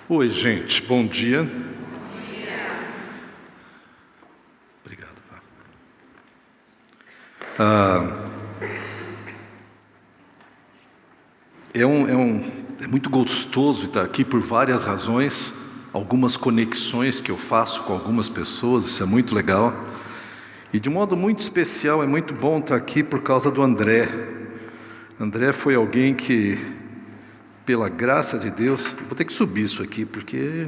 Oi, gente, bom dia. Obrigado. É muito gostoso estar aqui por várias razões, algumas conexões que eu faço com algumas pessoas, isso é muito legal. E de modo muito especial, é muito bom estar aqui por causa do André. André foi alguém que, pela graça de Deus, vou ter que subir isso aqui, porque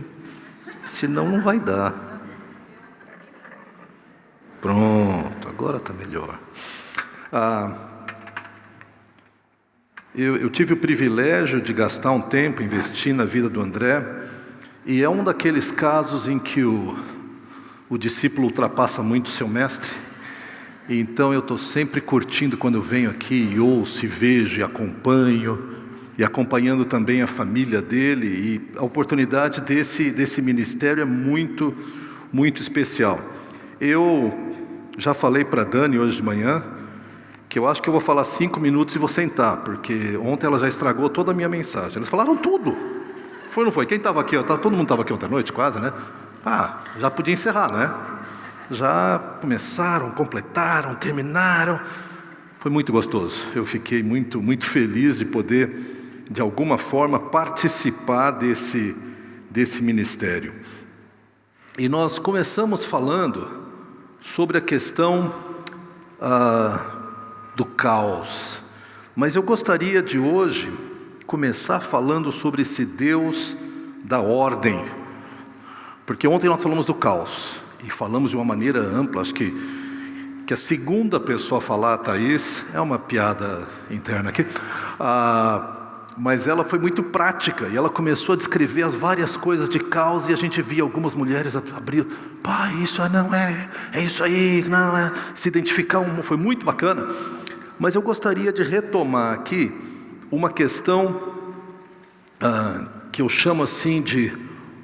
senão não vai dar. Pronto, agora está melhor. Eu tive o privilégio de gastar um tempo, investir na vida do André, e é um daqueles casos em que o discípulo ultrapassa muito o seu mestre. E então eu estou sempre curtindo quando eu venho aqui e ouço, e vejo, e acompanho, e acompanhando também a família dele, e a oportunidade desse ministério é muito, muito especial. Eu já falei para a Dani hoje de manhã, que eu acho que eu vou falar 5 minutos e vou sentar, porque ontem ela já estragou toda a minha mensagem. Eles falaram tudo. Foi ou não foi? Quem estava aqui? Todo mundo estava aqui ontem à noite, quase, né? Já podia encerrar, né? Já começaram, completaram, terminaram. Foi muito gostoso. Eu fiquei muito, muito feliz de poder, de alguma forma, participar desse ministério. E nós começamos falando sobre a questão do caos. Mas eu gostaria de hoje começar falando sobre esse Deus da ordem. Porque ontem nós falamos do caos e falamos de uma maneira ampla. Acho que a segunda pessoa a falar, a Thaís, é uma piada interna aqui, mas ela foi muito prática e ela começou a descrever as várias coisas de caos, e a gente via algumas mulheres abrir, isso não é isso aí, não é, se identificar, foi muito bacana. Mas eu gostaria de retomar aqui uma questão que eu chamo assim de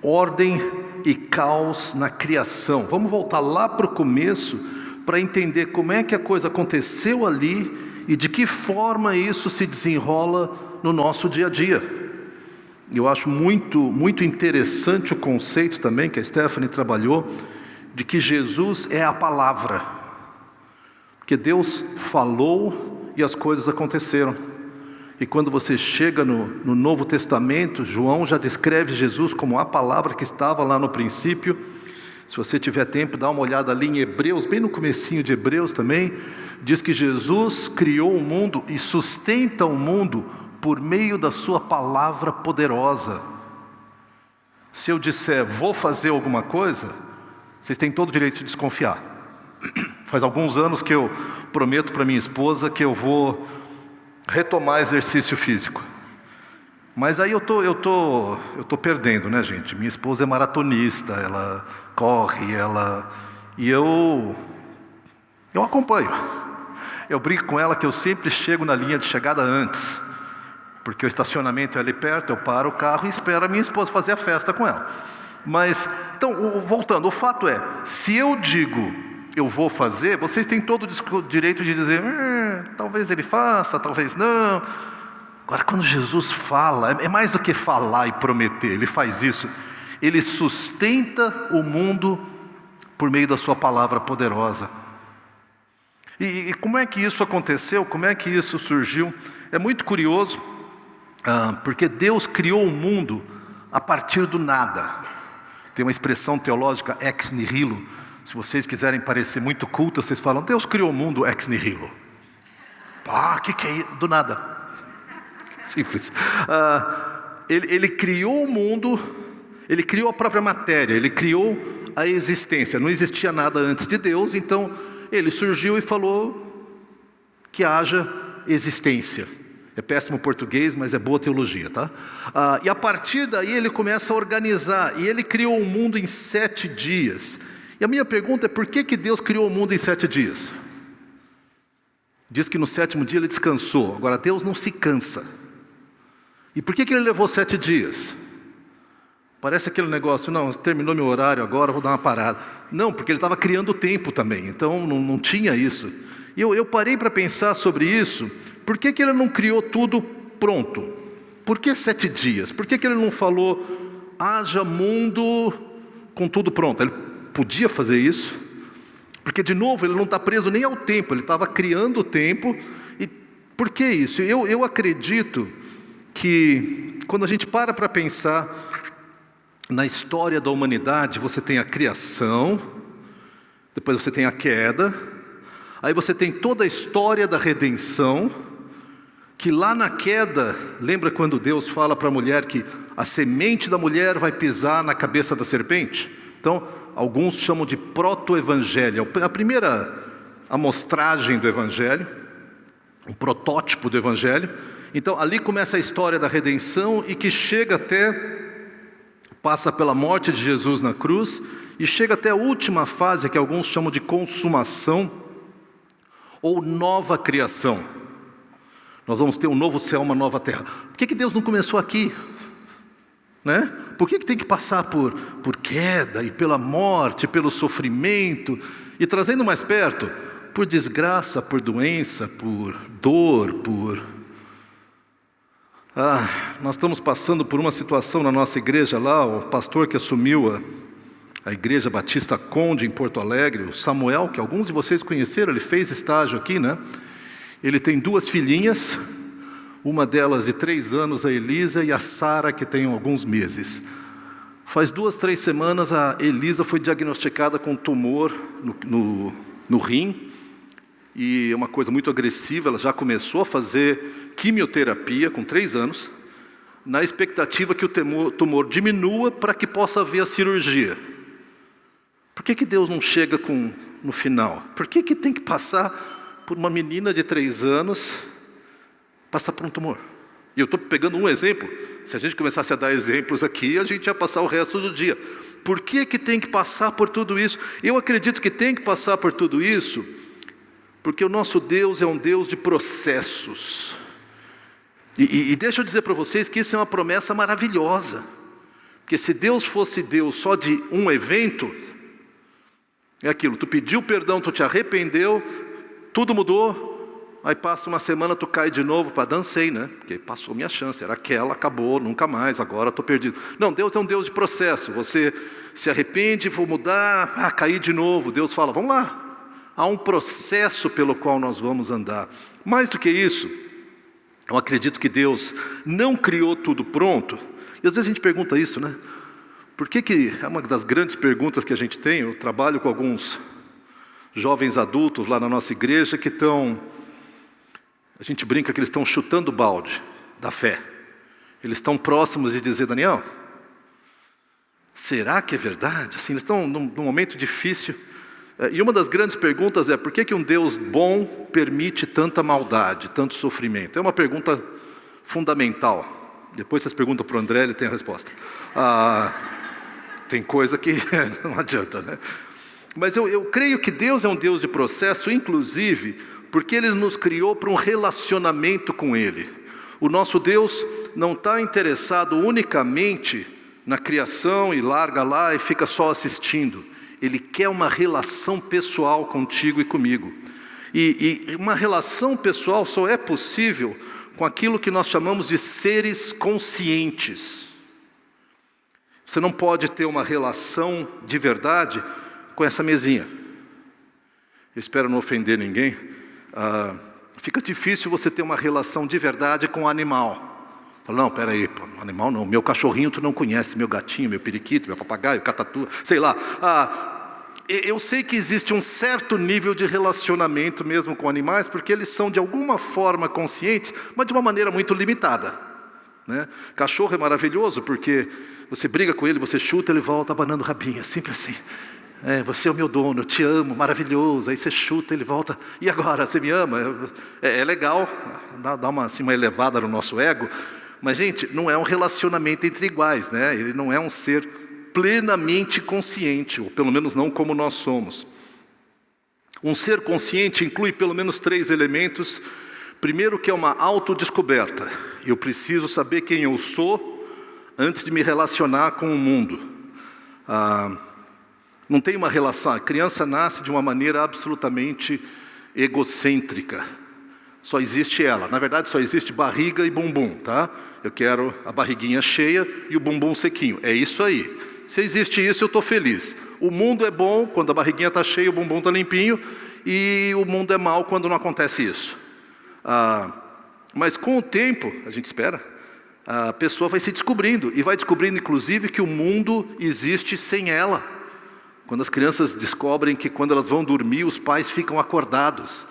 ordem e caos na criação. Vamos voltar lá para o começo para entender como é que a coisa aconteceu ali e de que forma isso se desenrola no nosso dia a dia. Eu acho muito, muito interessante o conceito também que a Stephanie trabalhou, de que Jesus é a palavra. Porque Deus falou e as coisas aconteceram. E quando você chega no Novo Testamento, João já descreve Jesus como a palavra que estava lá no princípio. Se você tiver tempo, dá uma olhada ali em Hebreus, bem no comecinho de Hebreus também, diz que Jesus criou o mundo e sustenta o mundo por meio da sua palavra poderosa. Se eu disser, vou fazer alguma coisa, vocês têm todo o direito de desconfiar. Faz alguns anos que eu prometo para minha esposa que eu vou retomar exercício físico. Mas aí eu tô perdendo, né, gente? Minha esposa é maratonista, ela corre, e eu acompanho. Eu brinco com ela que eu sempre chego na linha de chegada antes, porque o estacionamento é ali perto, eu paro o carro e espero a minha esposa fazer a festa com ela. Mas, então, voltando, o fato é, se eu digo eu vou fazer, vocês têm todo o direito de dizer, talvez ele faça, talvez não. Agora, quando Jesus fala, é mais do que falar e prometer, ele faz isso. Ele sustenta o mundo por meio da sua palavra poderosa. E como é que isso aconteceu? Como é que isso surgiu? É muito curioso, porque Deus criou o mundo a partir do nada. Tem uma expressão teológica, ex nihilo. Se vocês quiserem parecer muito cultos, vocês falam, Deus criou o mundo ex nihilo. Que é isso? Do nada. Simples. Ele criou o mundo, ele criou a própria matéria, ele criou a existência. Não existia nada antes de Deus, então ele surgiu e falou que haja existência. É péssimo português, mas é boa teologia, tá? E a partir daí ele começa a organizar, e ele criou o mundo em 7 dias. E a minha pergunta é, por que Deus criou o mundo em 7 dias? Diz que no 7º dia ele descansou. Agora, Deus não se cansa. E por que ele levou 7 dias? Parece aquele negócio, não, terminou meu horário agora, vou dar uma parada. Não, porque ele estava criando o tempo também, então não tinha isso. E eu parei para pensar sobre isso. Por que ele não criou tudo pronto? Por que 7 dias? Por que ele não falou, haja mundo com tudo pronto. Ele podia fazer isso, porque de novo ele não está preso nem ao tempo, ele estava criando o tempo. E por que isso? Eu acredito que quando a gente para pensar na história da humanidade, você tem a criação, depois você tem a queda, aí você tem toda a história da redenção, que lá na queda, lembra quando Deus fala para a mulher que a semente da mulher vai pisar na cabeça da serpente? Então, alguns chamam de proto-evangelho, a primeira amostragem do evangelho, um protótipo do evangelho. Então, ali começa a história da redenção e que chega passa pela morte de Jesus na cruz e chega até a última fase, que alguns chamam de consumação ou nova criação. Nós vamos ter um novo céu, uma nova terra. Por que Deus não começou aqui? Né? Por que tem que passar por queda e pela morte, pelo sofrimento? E trazendo mais perto, por desgraça, por doença, por dor, nós estamos passando por uma situação na nossa igreja lá, o pastor que assumiu a Igreja Batista Conde em Porto Alegre, o Samuel, que alguns de vocês conheceram, ele fez estágio aqui, né? Ele tem 2 filhinhas, uma delas de 3 anos, a Elisa, e a Sara, que tem alguns meses. Faz 2, 3 semanas a Elisa foi diagnosticada com tumor no rim, e é uma coisa muito agressiva. Ela já começou a fazer quimioterapia com 3 anos, na expectativa que o tumor diminua para que possa haver a cirurgia. Por que Deus não chega no final? Por que tem que passar por uma menina de 3 anos, passar por um tumor? E eu estou pegando um exemplo. Se a gente começasse a dar exemplos aqui, a gente ia passar o resto do dia. Por que tem que passar por tudo isso? Eu acredito que tem que passar por tudo isso, porque o nosso Deus é um Deus de processos. E deixa eu dizer para vocês que isso é uma promessa maravilhosa. Porque se Deus fosse Deus só de um evento, é aquilo, tu pediu perdão, tu te arrependeu, tudo mudou, aí passa uma semana, tu cai de novo, dancei, né? Porque passou minha chance, era aquela, acabou, nunca mais, agora estou perdido. Não, Deus é um Deus de processo. Você se arrepende, vou mudar, caí de novo. Deus fala, vamos lá. Há um processo pelo qual nós vamos andar. Mais do que isso, eu acredito que Deus não criou tudo pronto. E às vezes a gente pergunta isso, né? Por que é uma das grandes perguntas que a gente tem. Eu trabalho com alguns jovens adultos lá na nossa igreja que a gente brinca que eles estão chutando o balde da fé. Eles estão próximos de dizer, Daniel, será que é verdade? Assim, eles estão num momento difícil. E uma das grandes perguntas é, por que um Deus bom permite tanta maldade, tanto sofrimento? É uma pergunta fundamental. Depois vocês perguntam para o André, ele tem a resposta. Tem coisa que não adianta, né? Mas eu creio que Deus é um Deus de processo, inclusive porque Ele nos criou para um relacionamento com Ele. O nosso Deus não está interessado unicamente na criação e larga lá e fica só assistindo. Ele quer uma relação pessoal contigo e comigo. E uma relação pessoal só é possível com aquilo que nós chamamos de seres conscientes. Você não pode ter uma relação de verdade com essa mesinha. Eu espero não ofender ninguém. Fica difícil você ter uma relação de verdade com um animal. Fala, não, peraí, animal não. Meu cachorrinho tu não conhece, meu gatinho, meu periquito, meu papagaio, catatu, sei lá. Eu sei que existe um certo nível de relacionamento mesmo com animais, porque eles são de alguma forma conscientes, mas de uma maneira muito limitada, né? Cachorro é maravilhoso porque você briga com ele, você chuta, ele volta abanando o rabinho, sempre assim. Você é o meu dono, eu te amo, maravilhoso. Aí você chuta, ele volta, e agora, você me ama? É legal, dá uma elevada no nosso ego, mas gente, não é um relacionamento entre iguais, né? Ele não é um ser plenamente consciente, ou pelo menos não como nós somos. Um ser consciente inclui pelo menos 3 elementos. Primeiro, que é uma autodescoberta. Eu preciso saber quem eu sou antes de me relacionar com o mundo. Não tem uma relação. A criança nasce de uma maneira absolutamente egocêntrica. só existe ela. Na verdade, só existe barriga e bumbum, tá? Eu quero a barriguinha cheia e o bumbum sequinho. É isso aí. Se existe isso, eu estou feliz. O mundo é bom quando a barriguinha está cheia, o bumbum está limpinho, e o mundo é mau quando não acontece isso. Mas com o tempo, a gente espera, a pessoa vai se descobrindo, e vai descobrindo inclusive que o mundo existe sem ela. Quando as crianças descobrem que quando elas vão dormir, os pais ficam acordados.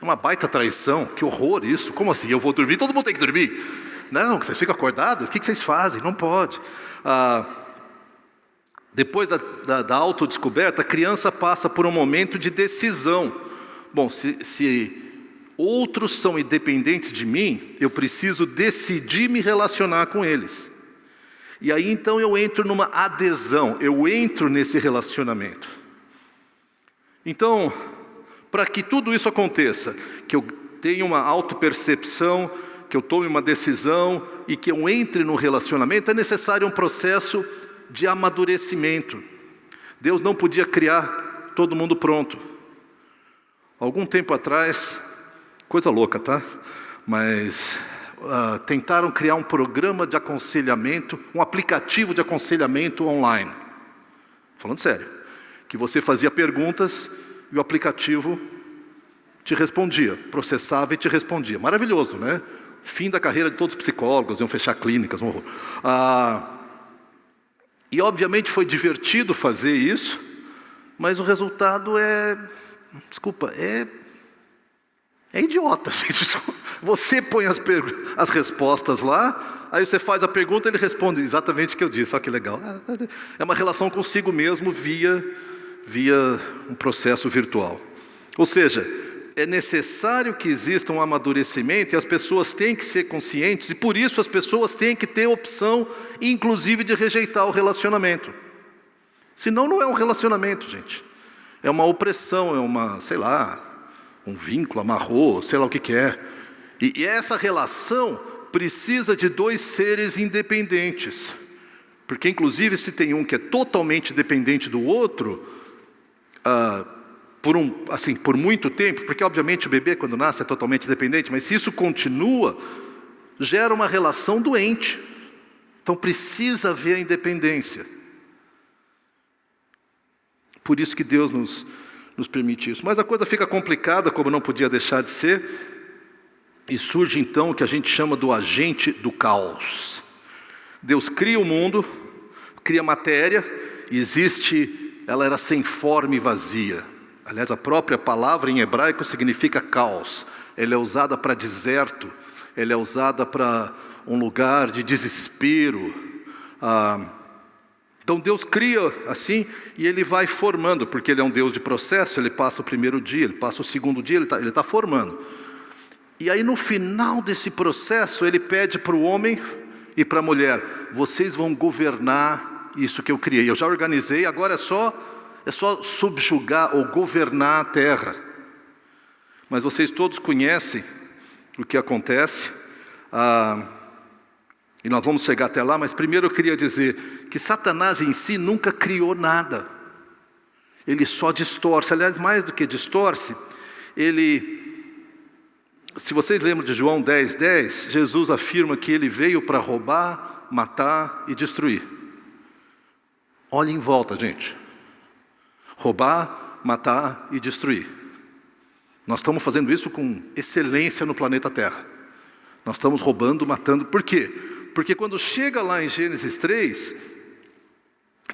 É uma baita traição, que horror isso. Como assim? Eu vou dormir, todo mundo tem que dormir. Não, vocês ficam acordados? O que vocês fazem? Não pode. Depois da autodescoberta, a criança passa por um momento de decisão. Bom, se outros são independentes de mim, eu preciso decidir me relacionar com eles. E aí então eu entro numa adesão, eu entro nesse relacionamento. Então, para que tudo isso aconteça, que eu tenha uma autopercepção, que eu tome uma decisão e que eu entre no relacionamento, é necessário um processo de amadurecimento. Deus não podia criar todo mundo pronto. Algum tempo atrás, coisa louca, tá? Mas tentaram criar um programa de aconselhamento, um aplicativo de aconselhamento online. Falando sério. Que você fazia perguntas e o aplicativo te respondia, processava e te respondia. Maravilhoso, né? Fim da carreira de todos os psicólogos, iam fechar clínicas, um horror. E obviamente foi divertido fazer isso, mas o resultado é idiota, gente. Você põe as respostas lá, aí você faz a pergunta e ele responde exatamente o que eu disse. Olha que legal. É uma relação consigo mesmo via um processo virtual. Ou seja, é necessário que exista um amadurecimento e as pessoas têm que ser conscientes, e por isso as pessoas têm que ter opção, inclusive de rejeitar o relacionamento. Senão não é um relacionamento, gente. É uma opressão, é uma, sei lá, um vínculo, amarrou, sei lá o que é. E essa relação precisa de dois seres independentes. Porque inclusive se tem um que é totalmente dependente do outro, por muito tempo, porque obviamente o bebê quando nasce é totalmente dependente, mas se isso continua, gera uma relação doente. Então precisa haver a independência. Por isso que Deus nos permite isso. Mas a coisa fica complicada, como não podia deixar de ser, e surge então o que a gente chama do agente do caos. Deus cria o mundo, cria matéria, ela era sem forma e vazia. Aliás, a própria palavra em hebraico significa caos. Ela é usada para deserto, ela é usada para um lugar de desespero. Então Deus cria assim e Ele vai formando, porque Ele é um Deus de processo. Ele passa o primeiro dia, Ele passa o segundo dia, Ele está formando. E aí no final desse processo Ele pede para o homem e para a mulher: vocês vão governar isso que eu criei. Eu já organizei, agora é só subjugar ou governar a terra. Mas vocês todos conhecem o que acontece, e nós vamos chegar até lá, mas primeiro eu queria dizer que Satanás em si nunca criou nada. Ele só distorce, aliás, mais do que distorce, se vocês lembram de João 10:10, Jesus afirma que ele veio para roubar, matar e destruir. Olhe em volta, gente. Roubar, matar e destruir. Nós estamos fazendo isso com excelência no planeta Terra. Nós estamos roubando, matando. Por quê? Porque quando chega lá em Gênesis 3,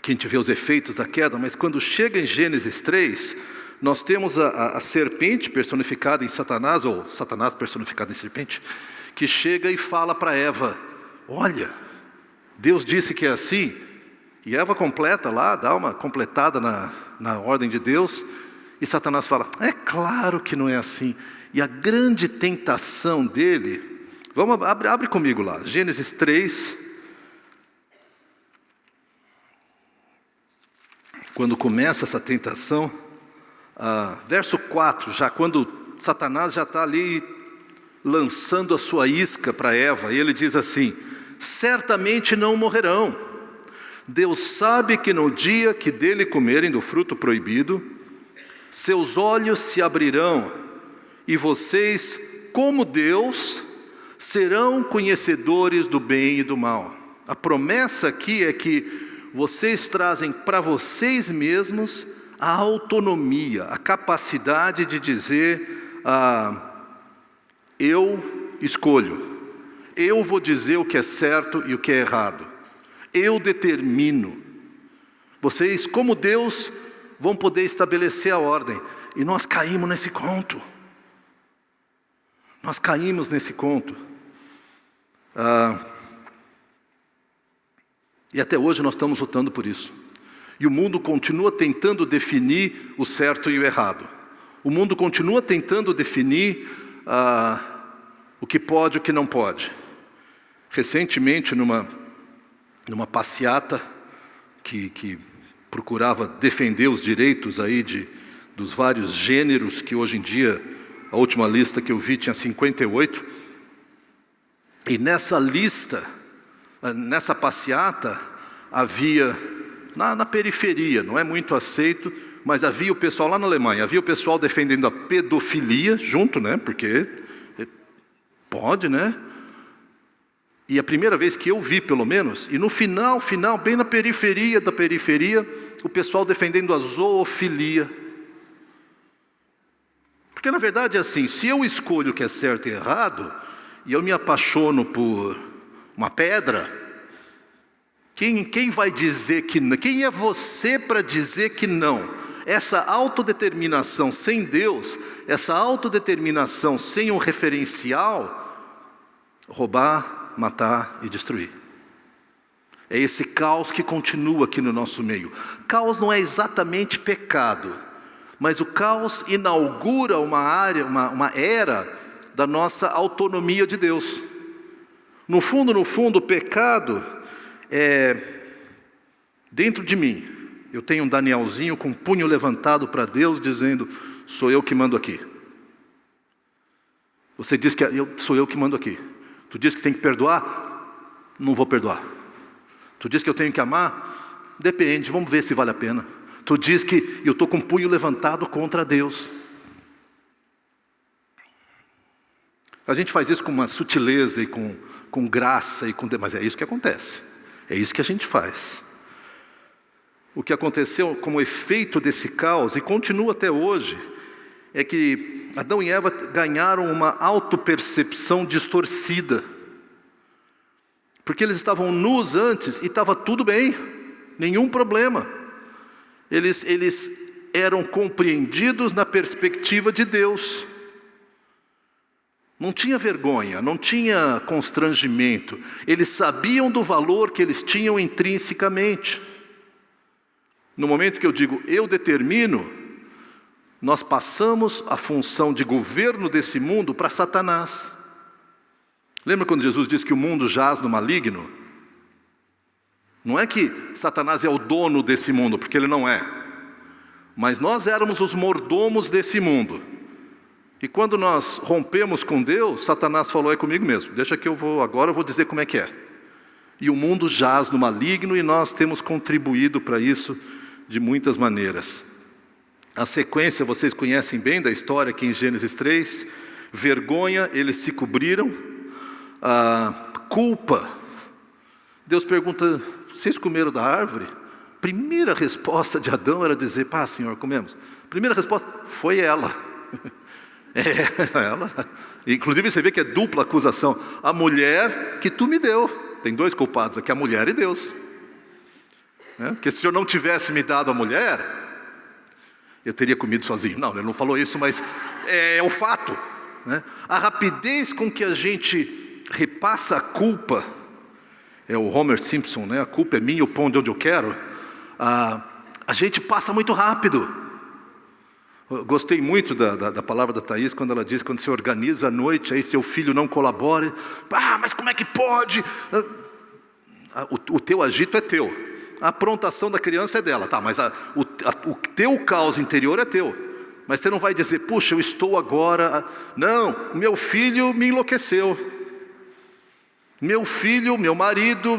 que a gente vê os efeitos da queda, mas quando chega em Gênesis 3, nós temos a serpente personificada em Satanás, ou Satanás personificado em serpente, que chega e fala para Eva: olha, Deus disse que é assim. E Eva completa lá, dá uma completada na ordem de Deus, e Satanás fala: é claro que não é assim. E a grande tentação dele, abre comigo lá, Gênesis 3, quando começa essa tentação, verso 4, já quando Satanás já está ali lançando a sua isca para Eva, e ele diz assim: certamente não morrerão. Deus sabe que no dia que dele comerem do fruto proibido, seus olhos se abrirão e vocês como Deus, serão conhecedores do bem e do mal. A promessa aqui é que vocês trazem para vocês mesmos a autonomia, a capacidade de dizer, eu escolho, eu vou dizer o que é certo e o que é errado, eu determino. Vocês, como Deus, vão poder estabelecer a ordem. E nós caímos nesse conto. Nós caímos nesse conto. E até hoje nós estamos lutando por isso. E o mundo continua tentando definir o certo e o errado. O mundo continua tentando definir o que pode e o que não pode. Recentemente, numa passeata que procurava defender os direitos aí dos vários gêneros, que hoje em dia, a última lista que eu vi tinha 58, e nessa lista, nessa passeata, havia, na periferia, não é muito aceito, mas havia o pessoal lá na Alemanha, havia o pessoal defendendo a pedofilia, junto, né, porque pode, né? E a primeira vez que eu vi, pelo menos, e no final, bem na periferia da periferia, o pessoal defendendo a zoofilia. Porque na verdade é assim, se eu escolho o que é certo e errado, e eu me apaixono por uma pedra, quem vai dizer que não? Quem é você para dizer que não? Essa autodeterminação sem Deus, essa autodeterminação sem um referencial, roubar, matar e destruir. É esse caos que continua aqui no nosso meio. Caos não é exatamente pecado, mas o caos inaugura uma era da nossa autonomia de Deus. No fundo, o pecado é dentro de mim. Eu tenho um Danielzinho com o punho levantado para Deus, dizendo, sou eu que mando aqui. Você diz que sou eu que mando aqui. Tu diz que tem que perdoar? Não vou perdoar. Tu diz que eu tenho que amar? Depende, vamos ver se vale a pena. Tu diz que eu estou com o punho levantado contra Deus. A gente faz isso com uma sutileza e com graça, mas é isso que acontece. É isso que a gente faz. O que aconteceu como efeito desse caos, e continua até hoje, é que Adão e Eva ganharam uma autopercepção distorcida. Porque eles estavam nus antes e estava tudo bem, nenhum problema. Eles eram compreendidos na perspectiva de Deus. Não tinha vergonha, não tinha constrangimento. Eles sabiam do valor que eles tinham intrinsecamente. No momento que eu digo, eu determino, nós passamos a função de governo desse mundo para Satanás. Lembra quando Jesus disse que o mundo jaz no maligno? Não é que Satanás é o dono desse mundo, porque ele não é. Mas nós éramos os mordomos desse mundo. E quando nós rompemos com Deus, Satanás falou, é comigo mesmo, deixa que agora eu vou dizer como é que é. E o mundo jaz no maligno e nós temos contribuído para isso de muitas maneiras. A sequência vocês conhecem bem da história aqui em Gênesis 3. Vergonha, eles se cobriram. Culpa. Deus pergunta, vocês comeram da árvore? Primeira resposta de Adão era dizer, pá, Senhor, comemos. Primeira resposta, foi ela. Ela. Inclusive você vê que é dupla acusação. A mulher que tu me deu. Tem dois culpados aqui, a mulher e Deus. Porque se o Senhor não tivesse me dado a mulher, eu teria comido sozinho. Não, ele não falou isso, mas é o fato. A rapidez com que a gente repassa a culpa, é o Homer Simpson, a culpa é minha, o pão de onde eu quero, a gente passa muito rápido. Eu gostei muito da palavra da Thaís, quando ela diz, quando você organiza a noite, aí seu filho não colabora, mas como é que pode? O teu agito é teu. A aprontação da criança é dela, tá, mas o teu caos interior é teu. Mas você não vai dizer, puxa, eu estou agora... Não, meu filho me enlouqueceu. Meu filho, meu marido,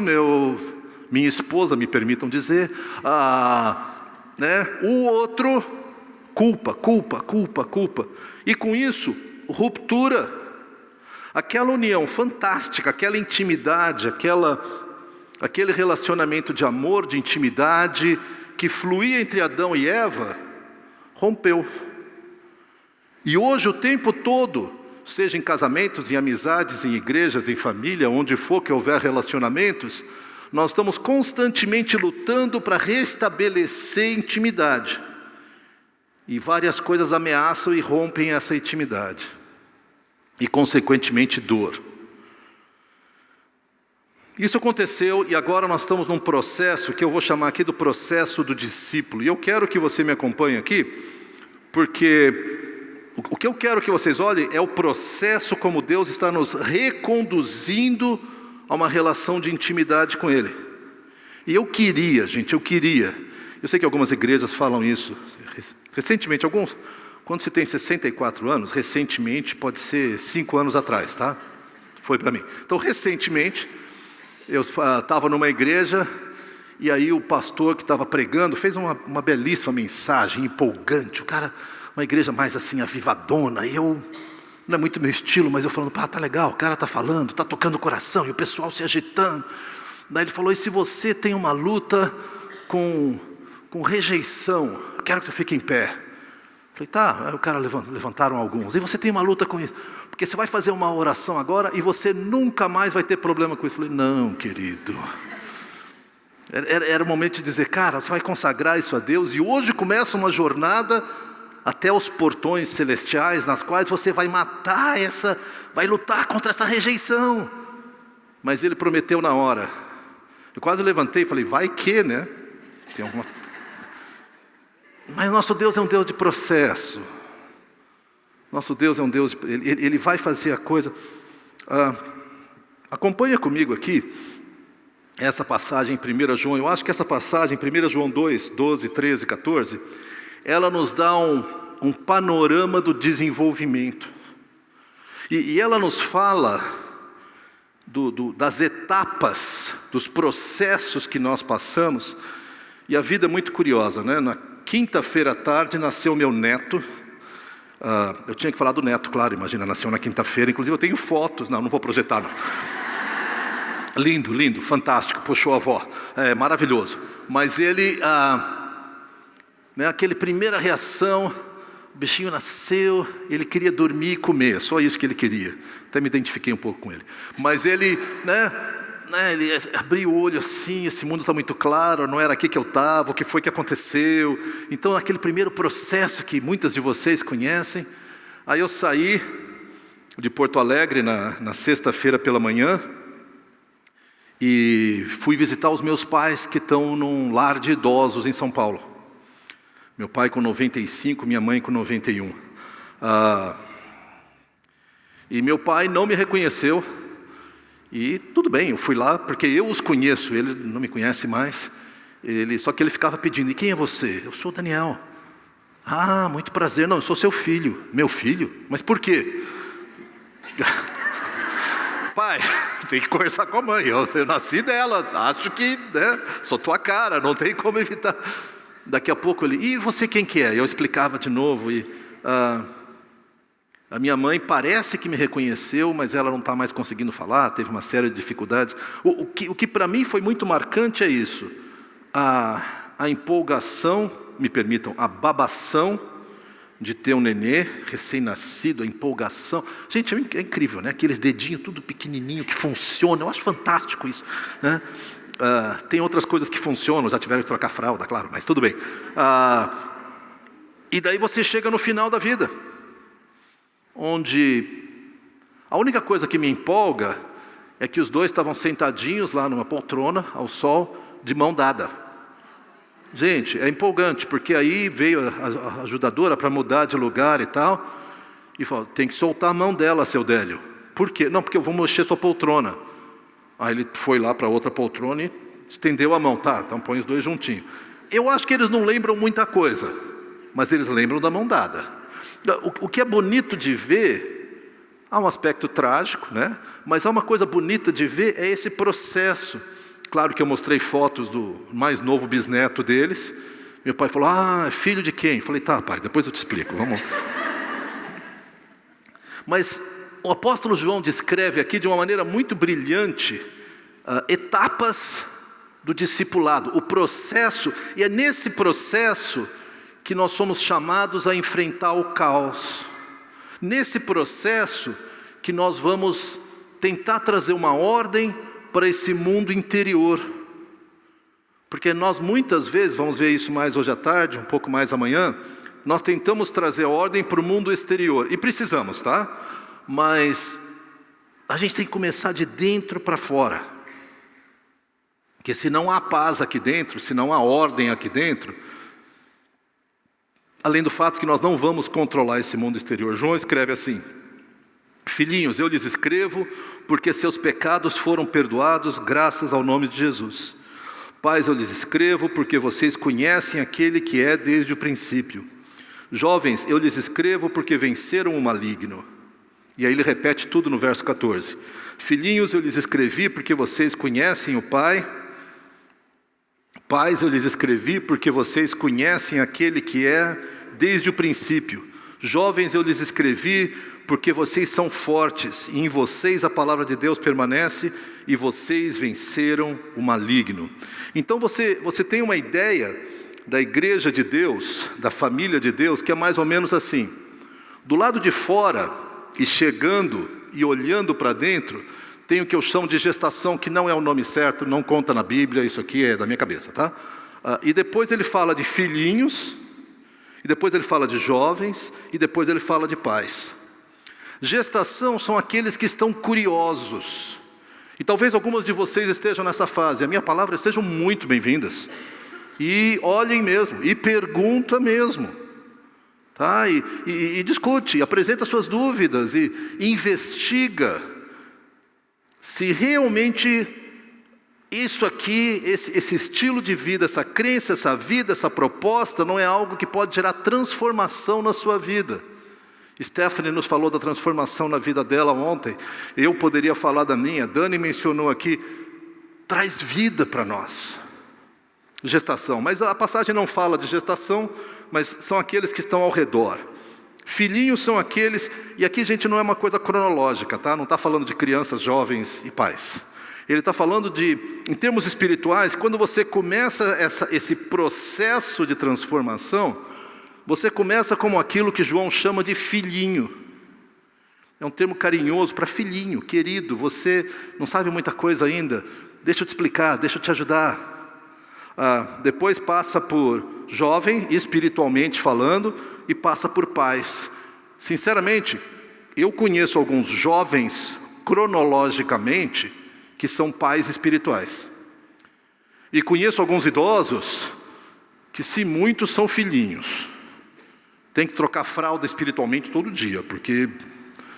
minha esposa, me permitam dizer, o outro, culpa. E com isso, ruptura. Aquela união fantástica, aquela intimidade, aquele relacionamento de amor, de intimidade, que fluía entre Adão e Eva, rompeu. E hoje o tempo todo, seja em casamentos, em amizades, em igrejas, em família, onde for que houver relacionamentos, nós estamos constantemente lutando para restabelecer intimidade. E várias coisas ameaçam e rompem essa intimidade. E consequentemente dor. Isso aconteceu e agora nós estamos num processo que eu vou chamar aqui do processo do discípulo. E eu quero que você me acompanhe aqui, porque o que eu quero que vocês olhem é o processo como Deus está nos reconduzindo a uma relação de intimidade com Ele. E eu sei que algumas igrejas falam isso. Recentemente, quando se tem 64 anos, recentemente pode ser 5 anos atrás, tá? Foi para mim. Então, recentemente, eu estava numa igreja e aí o pastor que estava pregando fez uma belíssima mensagem, empolgante. O cara, uma igreja mais assim, avivadona. E não é muito meu estilo, mas eu falando, tá legal, o cara está falando, está tocando o coração, e o pessoal se agitando. Daí ele falou, e se você tem uma luta com rejeição, eu quero que tu fique em pé. Falei, tá. Aí o cara levantaram alguns. E você tem uma luta com isso? Porque você vai fazer uma oração agora e você nunca mais vai ter problema com isso. Falei, não, querido. Era o momento de dizer, cara, você vai consagrar isso a Deus. E hoje começa uma jornada até os portões celestiais, nas quais você vai vai lutar contra essa rejeição. Mas ele prometeu na hora. Eu quase levantei e falei, vai que, né? Tem alguma... Mas nosso Deus é um Deus de processo. Nosso Deus é um Deus, Ele vai fazer a coisa. Acompanha comigo aqui essa passagem em 1 João. Eu acho que essa passagem, 1 João 2, 12, 13, 14, ela nos dá um panorama do desenvolvimento. E ela nos fala das etapas, dos processos que nós passamos. E a vida é muito curiosa, né? Na quinta-feira à tarde nasceu meu neto. Eu tinha que falar do neto, claro, imagina, nasceu na quinta-feira. Inclusive eu tenho fotos, não vou projetar não. Lindo, lindo, fantástico, puxou a avó, maravilhoso. Mas ele, aquele primeira reação, o bichinho nasceu, ele queria dormir e comer, só isso que ele queria. Até me identifiquei um pouco com ele. Mas ele, ele abriu o olho assim, esse mundo está muito claro, não era aqui que eu estava, o que foi que aconteceu. Então, naquele primeiro processo que muitas de vocês conhecem, aí eu saí de Porto Alegre na sexta-feira pela manhã e fui visitar os meus pais que estão num lar de idosos em São Paulo. Meu pai com 95, minha mãe com 91. E meu pai não me reconheceu. E tudo bem, eu fui lá porque eu os conheço, ele não me conhece mais. Só que ele ficava pedindo, e quem é você? Eu sou o Daniel. Ah, muito prazer. Não, eu sou seu filho. Meu filho? Mas por quê? Pai, tem que conversar com a mãe, eu nasci dela, acho que sou tua cara, não tem como evitar. Daqui a pouco ele, e você quem que é? Eu explicava de novo, a minha mãe parece que me reconheceu, mas ela não está mais conseguindo falar, teve uma série de dificuldades. O que para mim foi muito marcante é isso, a empolgação, me permitam, a babação de ter um nenê recém-nascido, a empolgação. Gente, é incrível, né? Aqueles dedinhos tudo pequenininho que funcionam, eu acho fantástico isso, né? Tem outras coisas que funcionam, já tiveram que trocar fralda, claro, mas tudo bem. E daí você chega no final da vida, onde a única coisa que me empolga é que os dois estavam sentadinhos lá numa poltrona, ao sol, de mão dada. Gente, é empolgante, porque aí veio a ajudadora para mudar de lugar e tal, e falou, tem que soltar a mão dela, seu Délio. Por quê? Não, porque eu vou mexer sua poltrona. Aí ele foi lá para outra poltrona e estendeu a mão. Tá, então põe os dois juntinhos. Eu acho que eles não lembram muita coisa, mas eles lembram da mão dada. O que é bonito de ver, há um aspecto trágico, né? Mas há uma coisa bonita de ver, é esse processo. Claro que eu mostrei fotos do mais novo bisneto deles. Meu pai falou, é filho de quem? Eu falei, tá pai, depois eu te explico, vamos. Mas o apóstolo João descreve aqui de uma maneira muito brilhante etapas do discipulado, o processo, e é nesse processo que nós somos chamados a enfrentar o caos. Nesse processo que nós vamos tentar trazer uma ordem para esse mundo interior. Porque nós muitas vezes, vamos ver isso mais hoje à tarde, um pouco mais amanhã, nós tentamos trazer ordem para o mundo exterior, e precisamos, tá? Mas a gente tem que começar de dentro para fora. Porque se não há paz aqui dentro, se não há ordem aqui dentro, além do fato que nós não vamos controlar esse mundo exterior. João escreve assim: filhinhos, eu lhes escrevo porque seus pecados foram perdoados graças ao nome de Jesus. Pais, eu lhes escrevo porque vocês conhecem aquele que é desde o princípio. Jovens, eu lhes escrevo porque venceram o maligno. E aí ele repete tudo no verso 14. Filhinhos, eu lhes escrevi porque vocês conhecem o Pai. Pais, eu lhes escrevi porque vocês conhecem aquele que é desde o princípio. Jovens, eu lhes escrevi porque vocês são fortes, e em vocês a palavra de Deus permanece, e vocês venceram o maligno. Então você tem uma ideia da igreja de Deus, da família de Deus, que é mais ou menos assim: do lado de fora, e chegando e olhando para dentro, tem o que eu chamo de gestação, que não é o nome certo, não conta na Bíblia, isso aqui é da minha cabeça, tá? E depois ele fala de filhinhos, e depois ele fala de jovens, e depois ele fala de pais. Gestação são aqueles que estão curiosos, e talvez algumas de vocês estejam nessa fase. A minha palavra, sejam muito bem-vindas, e olhem mesmo, e pergunta mesmo, tá? E discute, apresenta suas dúvidas, e investiga se realmente isso aqui, esse estilo de vida, essa crença, essa vida, essa proposta, não é algo que pode gerar transformação na sua vida. Stephanie nos falou da transformação na vida dela ontem, eu poderia falar da minha. Dani mencionou aqui, traz vida para nós, gestação. Mas a passagem não fala de gestação, mas são aqueles que estão ao redor. Filhinhos são aqueles, e aqui, gente, não é uma coisa cronológica, tá? Não está falando de crianças, jovens e pais. Ele está falando de, em termos espirituais, quando você começa esse processo de transformação, você começa como aquilo que João chama de filhinho. É um termo carinhoso para filhinho, querido. Você não sabe muita coisa ainda, deixa eu te explicar, deixa eu te ajudar. Depois passa por jovem, espiritualmente falando, e passa por pais. Sinceramente, eu conheço alguns jovens, cronologicamente, que são pais espirituais. E conheço alguns idosos, que se muitos são filhinhos. Tem que trocar fralda espiritualmente todo dia, porque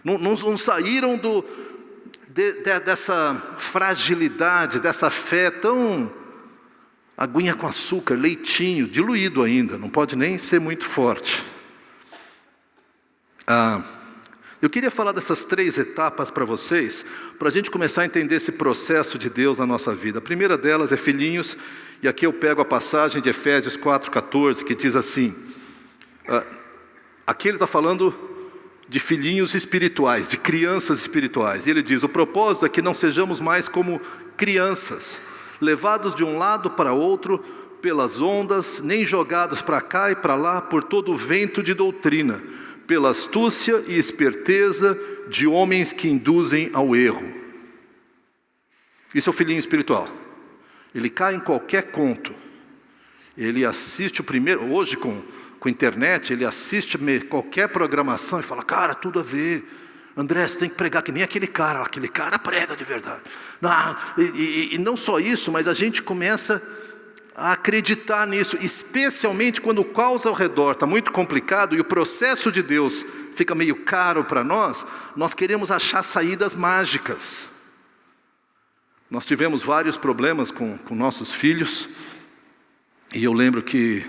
não saíram dessa fragilidade, dessa fé tão... aguinha com açúcar, leitinho, diluído ainda, não pode nem ser muito forte. Eu queria falar dessas 3 etapas para vocês, para a gente começar a entender esse processo de Deus na nossa vida. A primeira delas é filhinhos, e aqui eu pego a passagem de Efésios 4,14, que diz assim, aqui ele está falando de filhinhos espirituais, de crianças espirituais, e ele diz, o propósito é que não sejamos mais como crianças, levados de um lado para outro pelas ondas, nem jogados para cá e para lá por todo o vento de doutrina, pela astúcia e esperteza de homens que induzem ao erro. Isso é o filhinho espiritual. Ele cai em qualquer conto. Ele assiste o primeiro, hoje com internet, ele assiste qualquer programação e fala, cara, tudo a ver. André, você tem que pregar que nem aquele cara prega de verdade. E não só isso, mas a gente começa a acreditar nisso, especialmente quando o caos ao redor está muito complicado e o processo de Deus fica meio caro para nós queremos achar saídas mágicas. Nós tivemos vários problemas com nossos filhos, e eu lembro que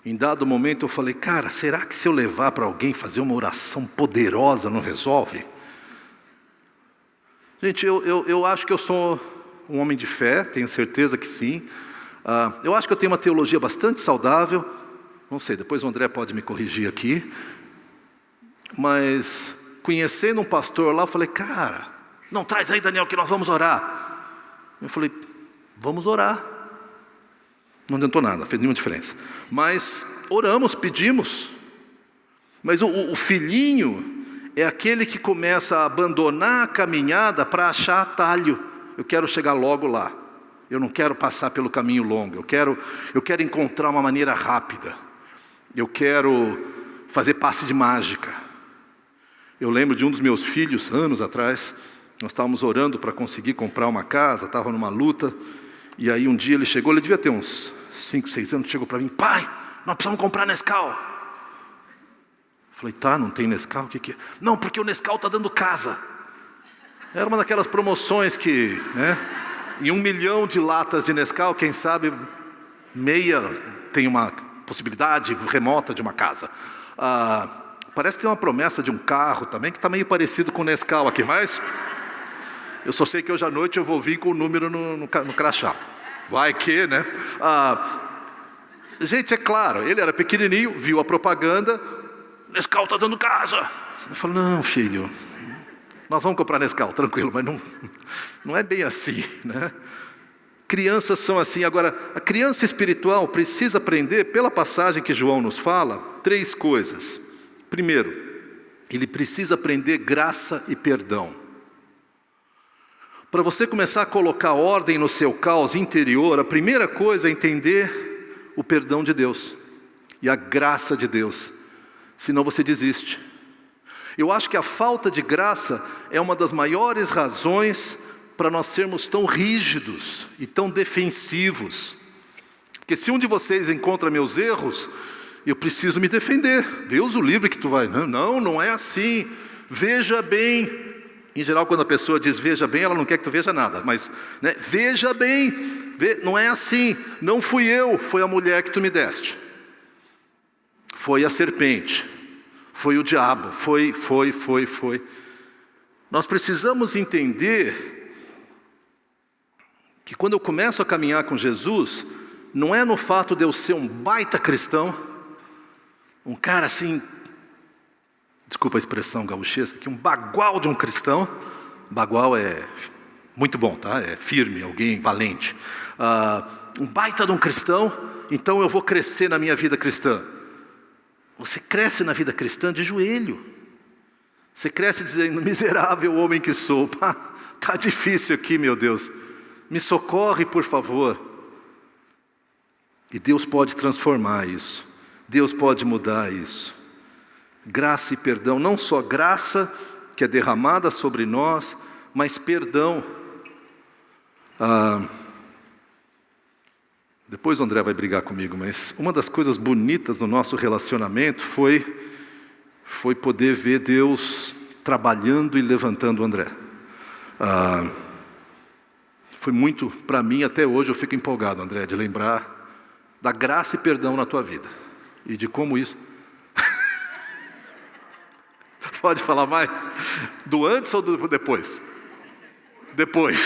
em dado momento eu falei, cara, será que se eu levar para alguém fazer uma oração poderosa não resolve? Gente, eu acho que eu sou um homem de fé, tenho certeza que sim. Eu acho que eu tenho uma teologia bastante saudável, não sei, depois o André pode me corrigir aqui, mas conhecendo um pastor lá, eu falei, cara, não, traz aí, Daniel, que nós vamos orar. Eu falei, vamos orar. Não adiantou nada, fez nenhuma diferença. Mas oramos, pedimos. Mas o filhinho é aquele que começa a abandonar a caminhada para achar atalho. Eu quero chegar logo lá. Eu não quero passar pelo caminho longo. Eu quero encontrar uma maneira rápida. Eu quero fazer passe de mágica. Eu lembro de um dos meus filhos, anos atrás, nós estávamos orando para conseguir comprar uma casa, estava numa luta, e aí um dia ele chegou, ele devia ter uns 5, 6 anos, chegou para mim, pai, nós precisamos comprar Nescau. Falei, tá, não tem Nescau, o que é? Não, porque o Nescau está dando casa. Era uma daquelas promoções que, em 1 milhão de latas de Nescau, quem sabe, meia tem uma possibilidade remota de uma casa. Parece que tem uma promessa de um carro também, que está meio parecido com o Nescau aqui, mas eu só sei que hoje à noite eu vou vir com o número no crachá. Vai que, né? Gente, é claro, ele era pequenininho, viu a propaganda, Nescau está dando casa. Eu falei, não, filho, nós vamos comprar Nescau, tranquilo, mas não é bem assim, né? Crianças são assim. Agora, a criança espiritual precisa aprender, pela passagem que João nos fala, 3 coisas. Primeiro, ele precisa aprender graça e perdão. Para você começar a colocar ordem no seu caos interior, a primeira coisa é entender o perdão de Deus e a graça de Deus, senão você desiste. Eu acho que a falta de graça é uma das maiores razões para nós sermos tão rígidos e tão defensivos. Porque se um de vocês encontra meus erros, eu preciso me defender. Deus o livre que tu vai. Não é assim. Veja bem. Em geral, quando a pessoa diz veja bem, ela não quer que tu veja nada. Mas, veja bem. Não é assim. Não fui eu, foi a mulher que tu me deste. Foi a serpente. Foi o diabo. Foi. Nós precisamos entender que quando eu começo a caminhar com Jesus, não é no fato de eu ser um baita cristão, um cara assim, desculpa a expressão gauchesca, que um bagual de um cristão. Bagual é muito bom, tá? É firme, alguém valente. Um baita de um cristão, então eu vou crescer na minha vida cristã. Você cresce na vida cristã de joelho. Você cresce dizendo, miserável homem que sou. Tá difícil aqui, meu Deus. Me socorre, por favor. E Deus pode transformar isso. Deus pode mudar isso. Graça e perdão, não só graça que é derramada sobre nós, mas perdão. Depois o André vai brigar comigo, mas uma das coisas bonitas do nosso relacionamento foi poder ver Deus trabalhando e levantando o André. Foi muito, para mim, até hoje eu fico empolgado, André, de lembrar da graça e perdão na tua vida. E de como isso... Pode falar mais? Do antes ou do depois? Depois.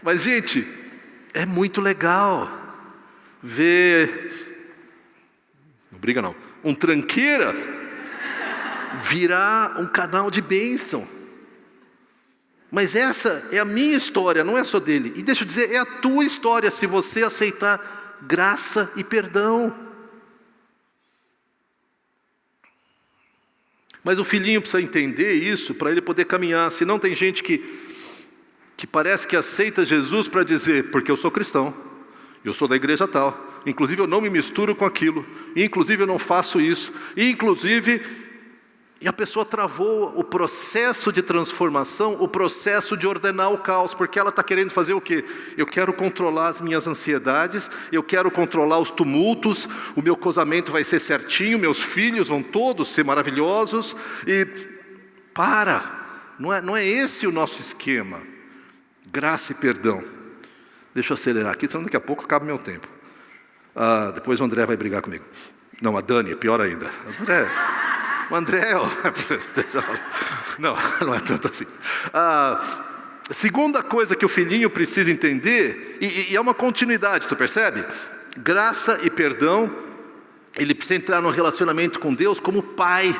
Mas, gente, é muito legal ver... Não briga não. Um tranqueira virar um canal de bênção. Mas essa é a minha história, não é só dele. E deixa eu dizer, é a tua história se você aceitar graça e perdão. Mas o filhinho precisa entender isso para ele poder caminhar. Senão tem gente que parece que aceita Jesus para dizer, porque eu sou cristão, eu sou da igreja tal, inclusive eu não me misturo com aquilo, inclusive eu não faço isso, e a pessoa travou o processo de transformação, o processo de ordenar o caos, porque ela está querendo fazer o quê? Eu quero controlar as minhas ansiedades, eu quero controlar os tumultos, o meu casamento vai ser certinho, meus filhos vão todos ser maravilhosos, e não é esse o nosso esquema. Graça e perdão. Deixa eu acelerar aqui, senão daqui a pouco acaba o meu tempo. Depois o André vai brigar comigo. Não, a Dani, pior ainda. O André, não é tanto assim. Segunda coisa que o filhinho precisa entender, e é uma continuidade, tu percebe? Graça e perdão, ele precisa entrar no relacionamento com Deus como pai.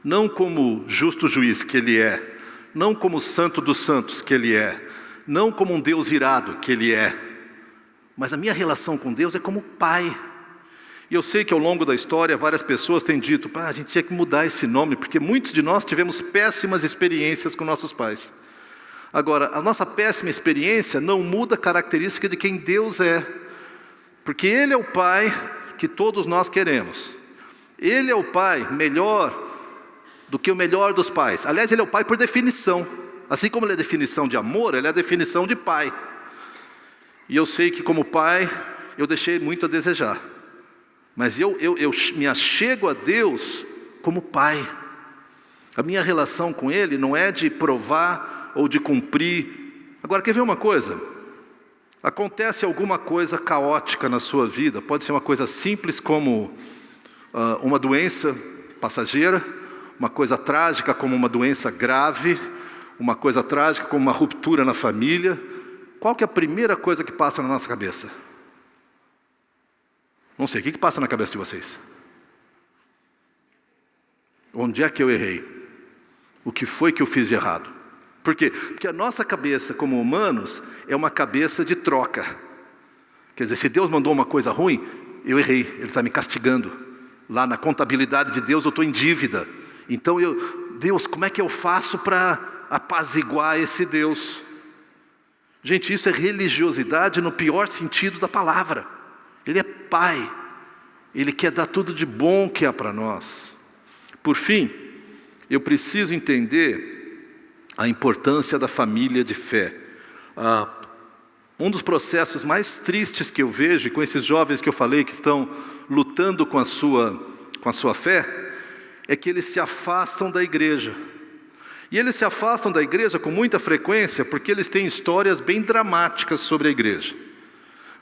não como justo juiz que Ele é, não como santo dos santos que Ele é, não como um Deus irado que Ele é, mas a minha relação com Deus é como pai. E eu sei que ao longo da história várias pessoas têm dito, a gente tinha que mudar esse nome, porque muitos de nós tivemos péssimas experiências com nossos pais. Agora, a nossa péssima experiência não muda a característica de quem Deus é, porque Ele é o Pai que todos nós queremos. Ele é o Pai melhor do que o melhor dos pais. Aliás, Ele é o Pai por definição. Assim como Ele é a definição de amor, Ele é a definição de Pai. E eu sei que como pai, eu deixei muito a desejar. Mas eu me achego a Deus como pai. A minha relação com Ele não é de provar ou de cumprir. Agora, quer ver uma coisa? Acontece alguma coisa caótica na sua vida, pode ser uma coisa simples como uma doença passageira, uma coisa trágica como uma doença grave, uma coisa trágica como uma ruptura na família. Qual que é a primeira coisa que passa na nossa cabeça? Não sei, o que passa na cabeça de vocês? Onde é que eu errei? O que foi que eu fiz de errado? Por quê? Porque a nossa cabeça como humanos é uma cabeça de troca. Quer dizer, se Deus mandou uma coisa ruim, eu errei, Ele está me castigando. Lá na contabilidade de Deus eu estou em dívida. Então Deus, como é que eu faço para apaziguar esse Deus? Gente, isso é religiosidade no pior sentido da palavra. Ele é Pai, Ele quer dar tudo de bom que há para nós. Por fim, eu preciso entender a importância da família de fé. Um dos processos mais tristes que eu vejo, com esses jovens que eu falei que estão lutando com a sua fé, é que eles se afastam da igreja. E eles se afastam da igreja com muita frequência porque eles têm histórias bem dramáticas sobre a igreja.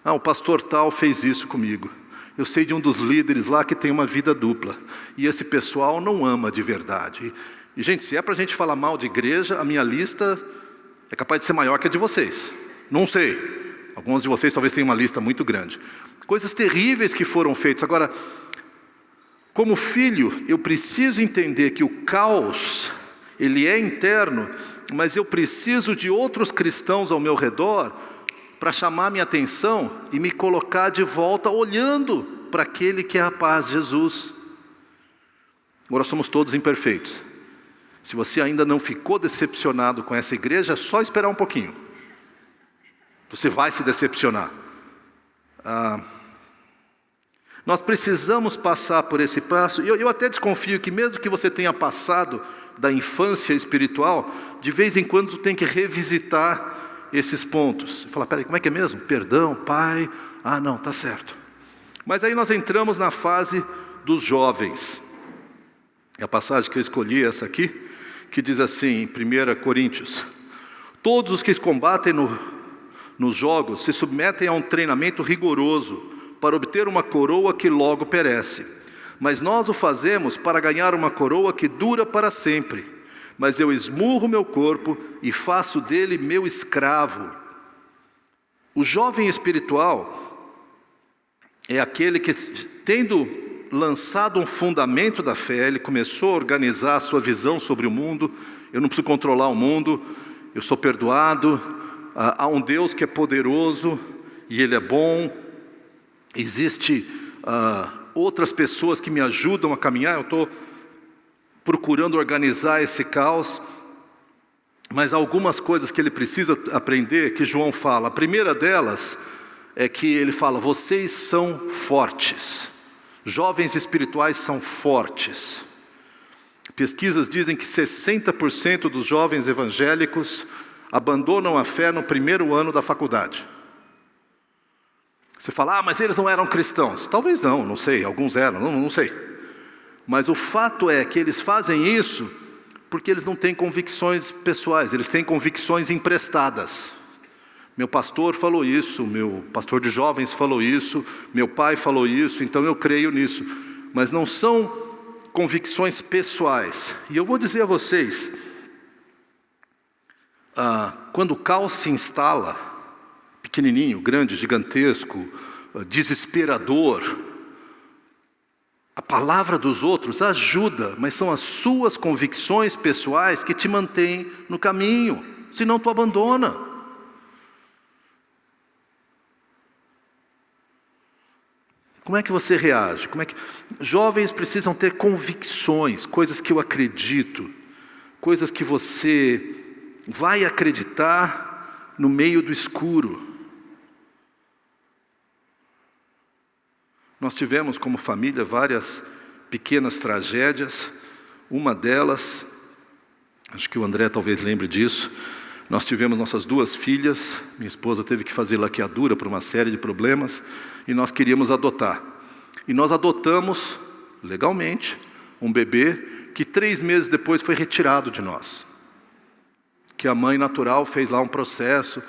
O pastor tal fez isso comigo. Eu sei de um dos líderes lá que tem uma vida dupla. E esse pessoal não ama de verdade. E gente, se é para a gente falar mal de igreja, a minha lista é capaz de ser maior que a de vocês. Não sei. Alguns de vocês talvez tenham uma lista muito grande. Coisas terríveis que foram feitas. Agora, como filho, eu preciso entender que o caos, ele é interno, mas eu preciso de outros cristãos ao meu redor para chamar minha atenção e me colocar de volta olhando para aquele que é a paz, Jesus. Agora somos todos imperfeitos. Se você ainda não ficou decepcionado com essa igreja, é só esperar um pouquinho. Você vai se decepcionar. Nós precisamos passar por esse passo. Eu até desconfio que mesmo que você tenha passado da infância espiritual, de vez em quando tem que revisitar esses pontos. Falar, peraí, como é que é mesmo? Perdão, pai, não, tá certo. Mas aí nós entramos na fase dos jovens. É a passagem que eu escolhi, essa aqui, que diz assim, em 1 Coríntios: todos os que combatem nos jogos se submetem a um treinamento rigoroso para obter uma coroa que logo perece. Mas nós o fazemos para ganhar uma coroa que dura para sempre. Mas eu esmurro meu corpo e faço dele meu escravo. O jovem espiritual é aquele que, tendo lançado um fundamento da fé, ele começou a organizar a sua visão sobre o mundo. Eu não preciso controlar o mundo, eu sou perdoado, há um Deus que é poderoso e Ele é bom. Existe outras pessoas que me ajudam a caminhar, eu estou procurando organizar esse caos, mas há algumas coisas que ele precisa aprender, que João fala. A primeira delas é que ele fala, vocês são fortes, jovens espirituais são fortes. Pesquisas dizem que 60% dos jovens evangélicos abandonam a fé no primeiro ano da faculdade. Você fala, mas eles não eram cristãos. Talvez não sei, alguns eram, não sei. Mas o fato é que eles fazem isso porque eles não têm convicções pessoais, eles têm convicções emprestadas. Meu pastor falou isso, meu pastor de jovens falou isso, meu pai falou isso, então eu creio nisso. Mas não são convicções pessoais. E eu vou dizer a vocês, quando o caos se instala, pequenininho, grande, gigantesco, desesperador, A palavra dos outros ajuda, mas são as suas convicções pessoais que te mantêm no caminho, senão tu abandona. Como é que você reage? Jovens precisam ter convicções, coisas que eu acredito, coisas que você vai acreditar no meio do escuro. Nós tivemos como família várias pequenas tragédias. Uma delas, acho que o André talvez lembre disso, nós tivemos nossas 2 filhas, minha esposa teve que fazer laqueadura por uma série de problemas, e nós queríamos adotar. E nós adotamos, legalmente, um bebê que 3 meses depois foi retirado de nós. Que a mãe natural fez lá um processo,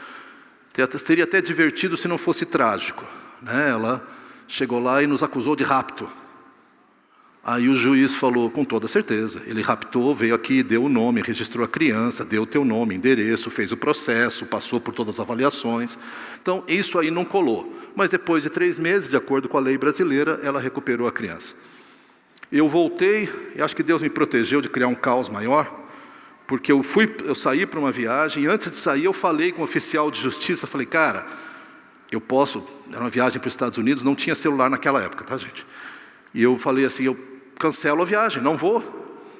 teria até divertido se não fosse trágico, né? Ela chegou lá e nos acusou de rapto. Aí o juiz falou, com toda certeza, ele raptou, veio aqui, deu o nome, registrou a criança, deu o teu nome, endereço, fez o processo, passou por todas as avaliações. Então, isso aí não colou. Mas depois de 3 meses, de acordo com a lei brasileira, ela recuperou a criança. Eu voltei, e acho que Deus me protegeu de criar um caos maior, porque eu saí para uma viagem, e antes de sair eu falei com o oficial de justiça, falei, cara, era uma viagem para os Estados Unidos, não tinha celular naquela época, tá, gente? E eu falei assim, eu cancelo a viagem, não vou.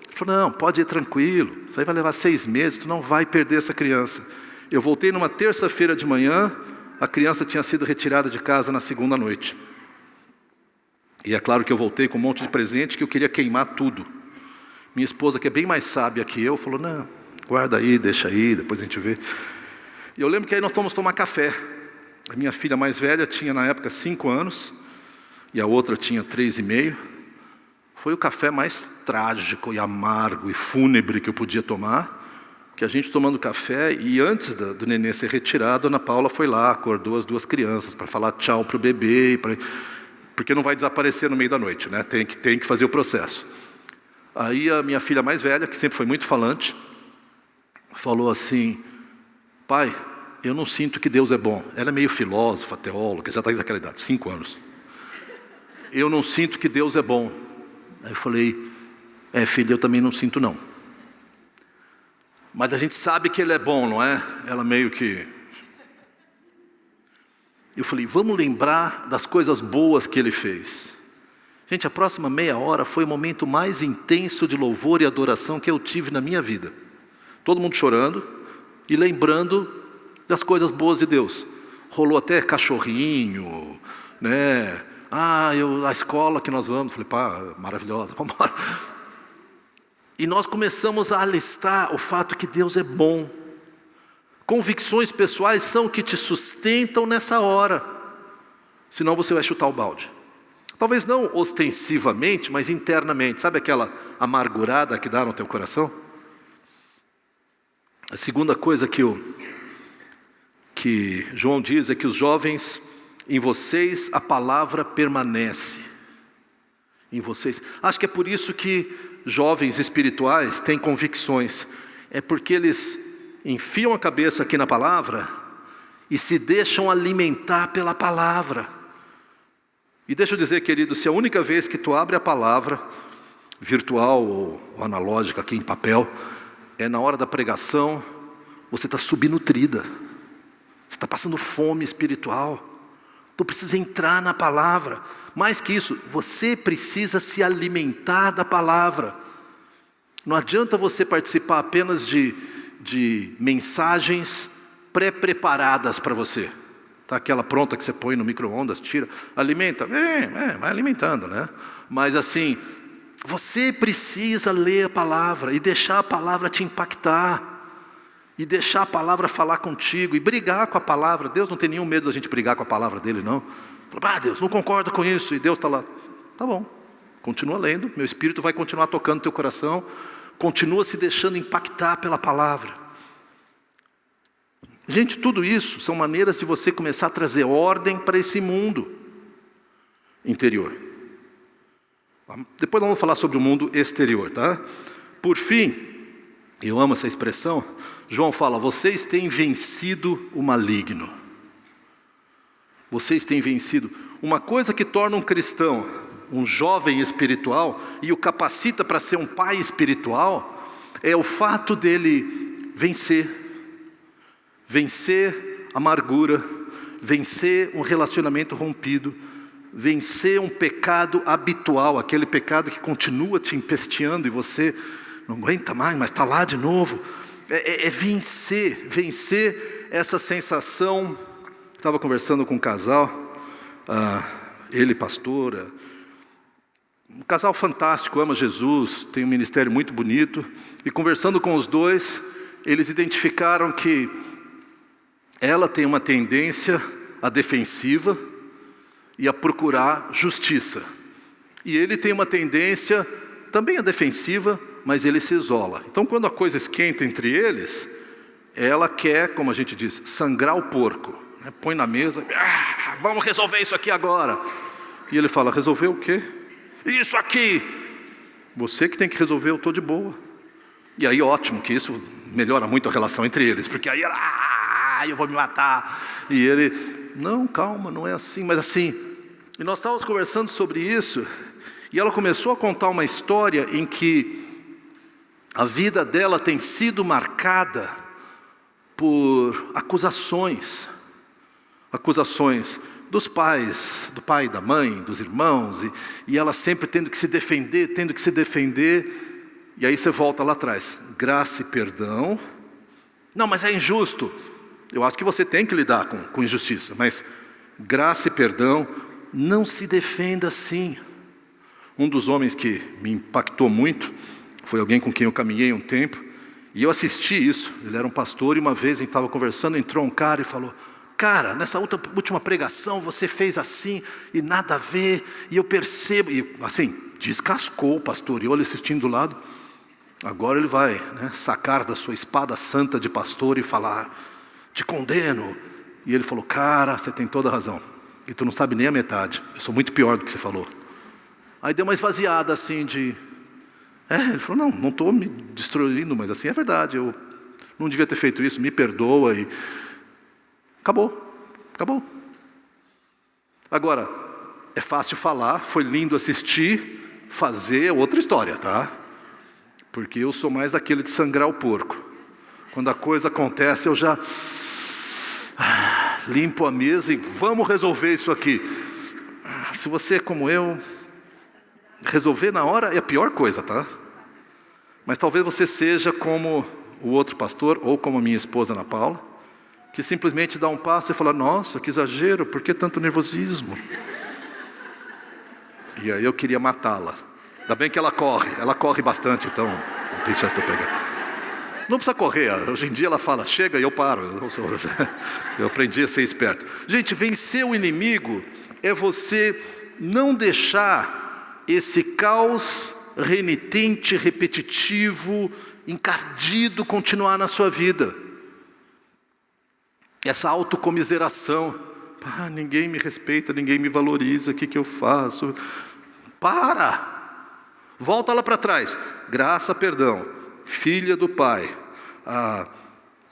Ele falou, não, pode ir tranquilo, isso aí vai levar 6 meses, tu não vai perder essa criança. Eu voltei numa terça-feira de manhã, a criança tinha sido retirada de casa na segunda noite. E é claro que eu voltei com um monte de presente, que eu queria queimar tudo. Minha esposa, que é bem mais sábia que eu, falou, não, guarda aí, deixa aí, depois a gente vê. E eu lembro que aí nós fomos tomar café. A minha filha mais velha tinha na época 5 anos, e a outra tinha 3,5. Foi o café mais trágico e amargo e fúnebre que eu podia tomar, que a gente tomando café, e antes do neném ser retirado, a Ana Paula foi lá, acordou as 2 crianças para falar tchau para o bebê, porque não vai desaparecer no meio da noite, né? Tem que fazer o processo. Aí a minha filha mais velha, que sempre foi muito falante, falou assim, pai, eu não sinto que Deus é bom. Ela é meio filósofa, teóloga, já está naquela idade, 5 anos. Eu não sinto que Deus é bom. Aí eu falei, filha, eu também não sinto não. Mas a gente sabe que Ele é bom, não é? Ela meio que... Eu falei, vamos lembrar das coisas boas que Ele fez. Gente, a próxima meia hora foi o momento mais intenso de louvor e adoração que eu tive na minha vida. Todo mundo chorando e lembrando das coisas boas de Deus. Rolou até cachorrinho, né? A escola que nós vamos, falei, pá, maravilhosa, vamos embora. E nós começamos a alistar o fato que Deus é bom. Convicções pessoais são o que te sustentam nessa hora. Senão você vai chutar o balde. Talvez não ostensivamente, mas internamente. Sabe aquela amargurada que dá no teu coração? A segunda coisa que João diz é que os jovens, em vocês a palavra permanece. Em vocês. Acho que é por isso que jovens espirituais têm convicções. É porque eles enfiam a cabeça aqui na palavra e se deixam alimentar pela palavra. E deixa eu dizer, querido, se a única vez que tu abre a palavra, virtual ou analógica aqui em papel, é na hora da pregação, você está subnutrida. Você está passando fome espiritual. Tu precisa entrar na palavra. Mais que isso, você precisa se alimentar da palavra. Não adianta você participar apenas de mensagens pré-preparadas para você. Tá aquela pronta que você põe no micro-ondas, tira, alimenta, vai alimentando, né? Mas assim, você precisa ler a palavra e deixar a palavra te impactar. E deixar a palavra falar contigo, e brigar com a palavra. Deus não tem nenhum medo da gente brigar com a palavra dele, não. Deus, não concordo com isso. E Deus está lá, tá bom, continua lendo, meu espírito vai continuar tocando teu coração, continua se deixando impactar pela palavra. Gente, tudo isso são maneiras de você começar a trazer ordem para esse mundo interior. Depois nós vamos falar sobre o mundo exterior, tá? Por fim, eu amo essa expressão, João fala, vocês têm vencido o maligno. Vocês têm vencido. Uma coisa que torna um cristão um jovem espiritual e o capacita para ser um pai espiritual, é o fato dele vencer amargura, vencer um relacionamento rompido, vencer um pecado habitual, aquele pecado que continua te empesteando e você não aguenta mais, mas está lá de novo. Vencer essa sensação. Estava conversando com um casal, ele pastor, um casal fantástico, ama Jesus, tem um ministério muito bonito, e conversando com os dois, eles identificaram que ela tem uma tendência à defensiva e a procurar justiça, e ele tem uma tendência também à defensiva, mas ele se isola. Então quando a coisa esquenta entre eles, ela quer, como a gente diz, sangrar o porco, né? Põe na mesa, vamos resolver isso aqui agora. E ele fala, resolver o quê? Isso aqui! Você que tem que resolver, eu estou de boa. E aí ótimo, que isso melhora muito a relação entre eles, porque aí ela, eu vou me matar. E ele, não, calma, não é assim, mas assim. E nós estávamos conversando sobre isso, e ela começou a contar uma história em que a vida dela tem sido marcada por acusações dos pais, do pai e da mãe, dos irmãos, e ela sempre tendo que se defender, e aí você volta lá atrás, graça e perdão. Não, mas é injusto. Eu acho que você tem que lidar com injustiça, mas graça e perdão, não se defenda assim. Um dos homens que me impactou muito foi alguém com quem eu caminhei um tempo, e eu assisti isso. Ele era um pastor, e uma vez a gente estava conversando, entrou um cara e falou, cara, nessa última pregação você fez assim, e nada a ver, e eu percebo, e assim, descascou o pastor, e eu assistindo do lado. Agora ele vai, né, sacar da sua espada santa de pastor e falar, te condeno. E ele falou, cara, você tem toda a razão, e tu não sabe nem a metade, eu sou muito pior do que você falou. Aí deu uma esvaziada assim de... ele falou, não estou me destruindo, mas assim é verdade, eu não devia ter feito isso, me perdoa. E acabou. Agora, é fácil falar, foi lindo assistir, fazer é outra história, tá? Porque eu sou mais daquele de sangrar o porco. Quando a coisa acontece, eu já limpo a mesa e vamos resolver isso aqui. Se você é como eu, resolver na hora é a pior coisa, tá? Mas talvez você seja como o outro pastor, ou como a minha esposa Ana Paula, que simplesmente dá um passo e fala, nossa, que exagero, por que tanto nervosismo? E aí eu queria matá-la. Ainda bem que ela corre bastante, então não tem chance de eu pegar. Não precisa correr, hoje em dia ela fala, chega e eu paro. Eu aprendi a ser esperto. Gente, vencer o inimigo é você não deixar esse caos renitente, repetitivo, encardido continuar na sua vida. Essa autocomiseração, ninguém me respeita, ninguém me valoriza, o que eu faço? Volta lá para trás, graça, perdão, filha do pai,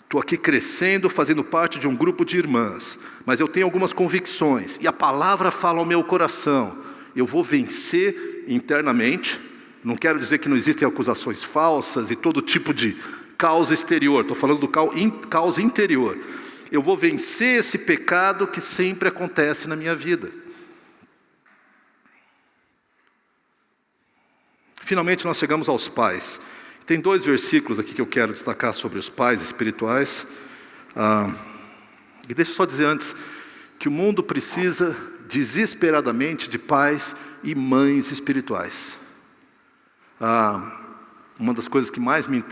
estou aqui crescendo, fazendo parte de um grupo de irmãs, mas eu tenho algumas convicções, e a palavra fala ao meu coração, eu vou vencer internamente. Não quero dizer que não existem acusações falsas e todo tipo de caos exterior, estou falando do caos interior. Eu vou vencer esse pecado que sempre acontece na minha vida. Finalmente nós chegamos aos pais. Tem 2 versículos aqui que eu quero destacar sobre os pais espirituais. E deixa eu só dizer antes, que o mundo precisa desesperadamente de pais e mães espirituais. Uma das coisas que mais me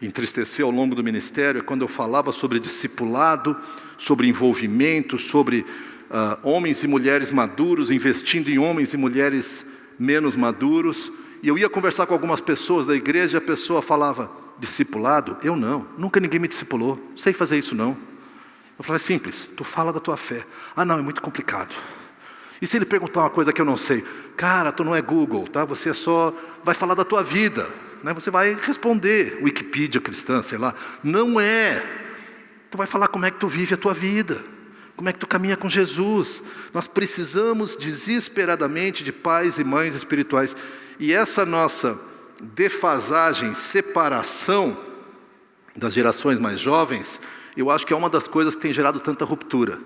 entristeceu ao longo do ministério é quando eu falava sobre discipulado, sobre envolvimento, sobre homens e mulheres maduros, investindo em homens e mulheres menos maduros, e eu ia conversar com algumas pessoas da igreja, e a pessoa falava, discipulado? Eu não, nunca ninguém me discipulou, não sei fazer isso não. Eu falei, é simples, tu fala da tua fé. Não, é muito complicado. E se ele perguntar uma coisa que eu não sei? Cara, tu não é Google, tá? Você só vai falar da tua vida, né? Você vai responder, Wikipedia cristã, sei lá. Não é. Tu vai falar como é que tu vive a tua vida. Como é que tu caminha com Jesus? Nós precisamos desesperadamente de pais e mães espirituais. E essa nossa defasagem, separação das gerações mais jovens, eu acho que é uma das coisas que tem gerado tanta ruptura.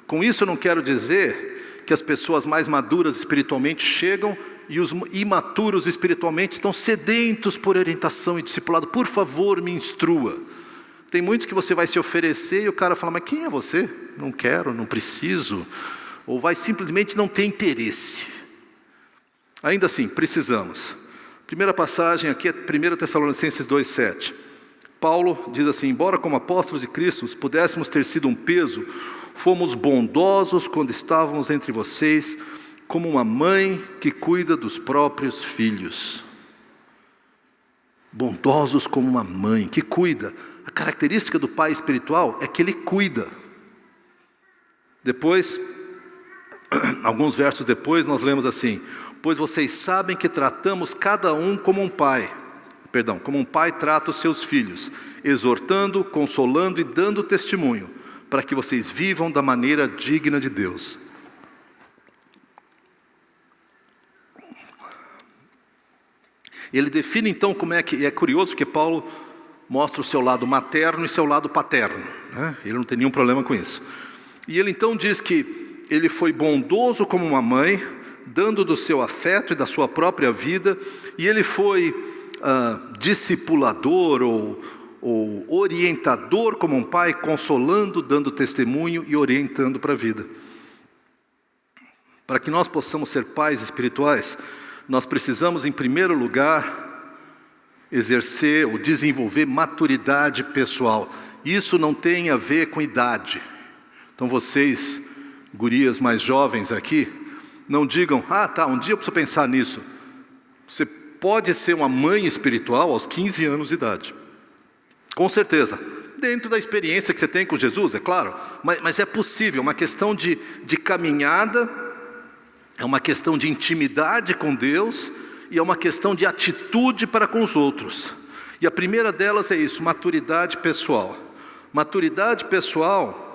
Com isso eu não quero dizer que as pessoas mais maduras espiritualmente chegam e os imaturos espiritualmente estão sedentos por orientação e discipulado. Por favor, me instrua. Tem muitos que você vai se oferecer e o cara fala, mas quem é você? Não quero, não preciso. Ou vai simplesmente não ter interesse. Ainda assim, precisamos. Primeira passagem aqui é 1 Tessalonicenses 2,7. Paulo diz assim, embora como apóstolos de Cristo pudéssemos ter sido um peso, fomos bondosos quando estávamos entre vocês, como uma mãe que cuida dos próprios filhos. Bondosos como uma mãe que cuida. A característica do pai espiritual é que ele cuida. Depois, alguns versos depois, nós lemos assim, pois vocês sabem que tratamos cada um como um pai trata os seus filhos, exortando, consolando e dando testemunho, para que vocês vivam da maneira digna de Deus. Ele define então como é que, e é curioso porque Paulo mostra o seu lado materno e seu lado paterno, né? Ele não tem nenhum problema com isso. E ele então diz que ele foi bondoso como uma mãe, dando do seu afeto e da sua própria vida, e ele foi discipulador ou orientador como um pai, consolando, dando testemunho e orientando para a vida. Para que nós possamos ser pais espirituais, nós precisamos, em primeiro lugar, exercer ou desenvolver maturidade pessoal. Isso não tem a ver com idade. Então vocês, gurias mais jovens aqui, não digam, um dia eu preciso pensar nisso. Você pode ser uma mãe espiritual aos 15 anos de idade. Com certeza. Dentro da experiência que você tem com Jesus, é claro. Mas é possível, é uma questão de caminhada, é uma questão de intimidade com Deus, e é uma questão de atitude para com os outros. E a primeira delas é isso, maturidade pessoal. Maturidade pessoal